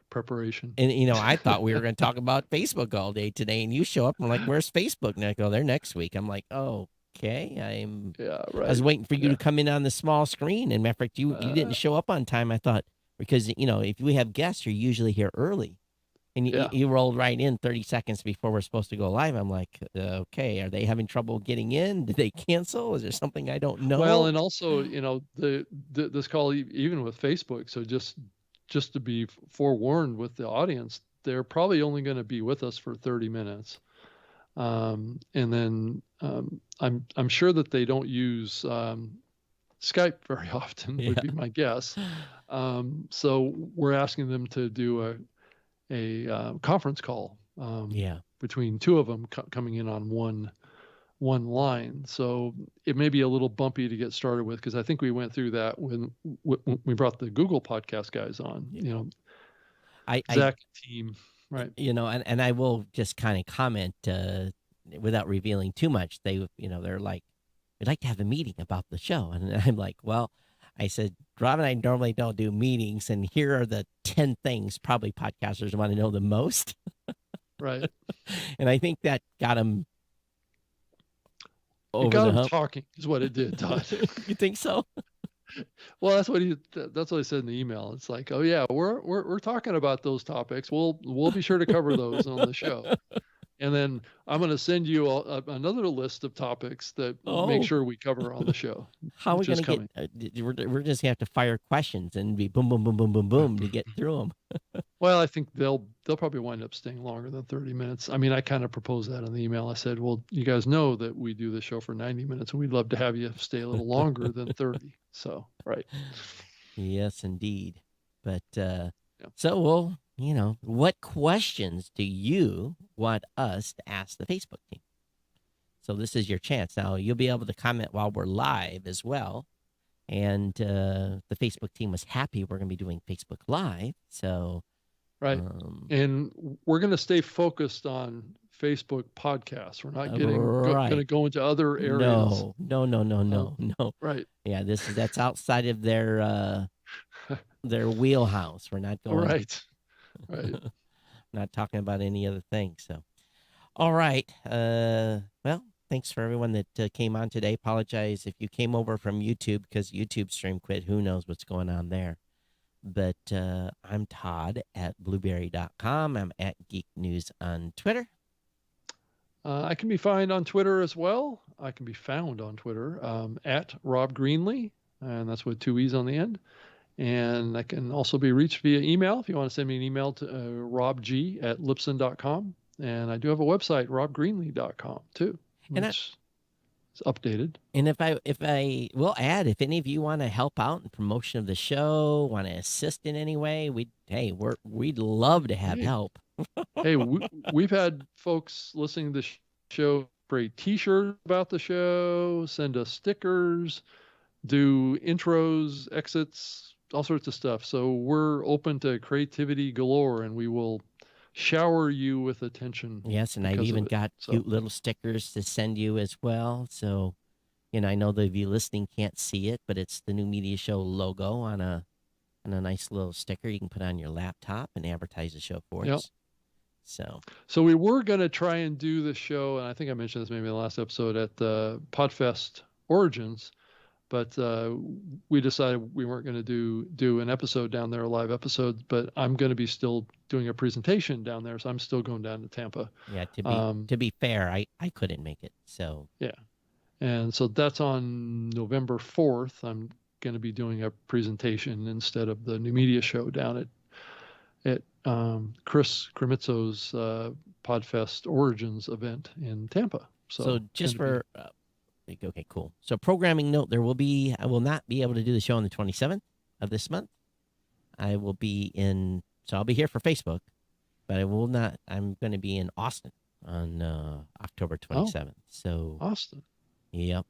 preparation. And I thought we were going to talk about Facebook all day today, and you show up and I'm like, "Where's Facebook?" And I go, "They're next week." I'm like, "Oh, okay." I was waiting for you to come in on the small screen, and matter of fact, you didn't show up on time. I thought because if we have guests, you're usually here early. And you rolled right in 30 seconds before we're supposed to go live. I'm like, okay, are they having trouble getting in? Did they cancel? Is there something I don't know? Well, and also, this call, even with Facebook, so just to be forewarned with the audience, they're probably only going to be with us for 30 minutes. And then I'm sure that they don't use Skype very often, would be my guess. So we're asking them to do a conference call between two of them coming in on one line. So it may be a little bumpy to get started with, because I think we went through that when we brought the Google podcast guys on. Zach team, right? And I will just kind of comment without revealing too much. They're like, we'd like to have a meeting about the show, and I'm like, well. I said, Rob and I normally don't do meetings, and here are the 10 things probably podcasters want to know the most. Right. And I think that got them over it got the him hump. Talking is what it did, Todd. You think so? Well, that's what I said in the email. It's like, oh yeah, we're talking about those topics. We'll be sure to cover those on the show. And then I'm going to send you another list of topics that make sure we cover on the show. How are we going to get? We're just going to have to fire questions and be boom, boom, boom, boom, boom, boom to get through them. Well, I think they'll probably wind up staying longer than 30 minutes. I mean, I kind of proposed that in the email. I said, well, you guys know that we do the show for 90 minutes, and we'd love to have you stay a little longer than 30. So, right. Yes, indeed. But so we'll. What questions do you want us to ask the Facebook team? So this is your chance. Now, you'll be able to comment while we're live as well. And the Facebook team was happy we're going to be doing Facebook Live. So, right. And we're going to stay focused on Facebook podcasts. We're not going to go into other areas. No. Right. Yeah, that's outside of their wheelhouse. We're not going. Right. Right. Not talking about any other thing. So, all right. Well, thanks for everyone that came on today. Apologize if you came over from YouTube, because YouTube stream quit. Who knows what's going on there? But I'm Todd at blueberry.com. I'm at Geek News on Twitter. I can be found on Twitter as well. I can be found on Twitter at Rob Greenlee, and that's with 2 E's on the end. And I can also be reached via email if you want to send me an email to robg@lipson.com. And I do have a website, robgreenlee.com, too, which is updated. And if I will add, if any of you want to help out in promotion of the show, want to assist in any way, we'd love to have help. Hey, we've had folks listening to the show create T-shirts about the show, send us stickers, do intros, exits, all sorts of stuff. So we're open to creativity galore, and we will shower you with attention. Yes, and I've even got cute little stickers to send you as well. So, I know the of you listening can't see it, but it's the New Media Show logo on a and a nice little sticker you can put on your laptop and advertise the show for Yep. us. So we were going to try and do the show, and I think I mentioned this maybe in the last episode at the Podfest Origins, but we decided we weren't going to do an episode down there, a live episode. But I'm going to be still doing a presentation down there, so I'm still going down to Tampa. Yeah, to be fair, I couldn't make it. So yeah, and so that's on November 4th. I'm going to be doing a presentation instead of the New Media Show down at Chris Cremitzo's Podfest Origins event in Tampa. So just for okay, cool. So programming note: I will not be able to do the show on the 27th of this month. I will be so I'll be here for Facebook, but I will not. I'm going to be in Austin on October 27th. So Austin. Yep.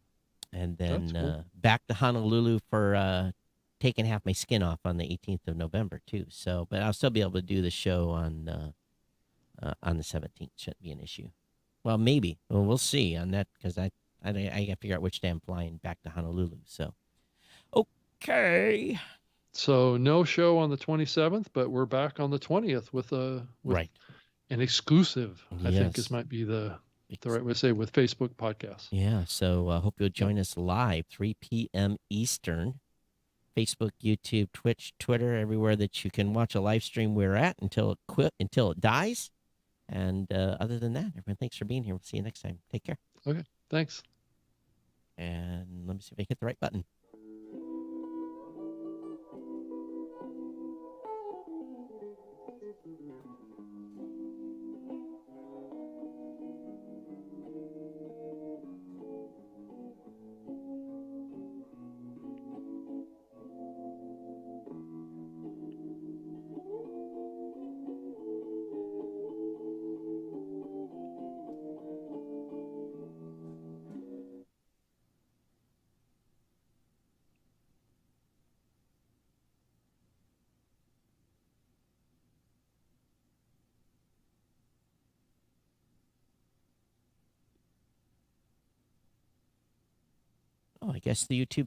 And then cool. Back to Honolulu for taking half my skin off on the 18th of November too. So, but I'll still be able to do the show on the 17th. Shouldn't be an issue. Well, maybe. Well, we'll see on that because I got to figure out which day I'm flying back to Honolulu. So, okay. So no show on the 27th, but we're back on the 20th with right. an exclusive. Yes. I think this might be the right way to say, with Facebook podcasts. Yeah. So I hope you'll join us live 3 p.m. Eastern. Facebook, YouTube, Twitch, Twitter, everywhere that you can watch a live stream, we're at until it dies. And other than that, everyone, thanks for being here. We'll see you next time. Take care. Okay, thanks. And let me see if I hit the right button. Oh, I guess the YouTube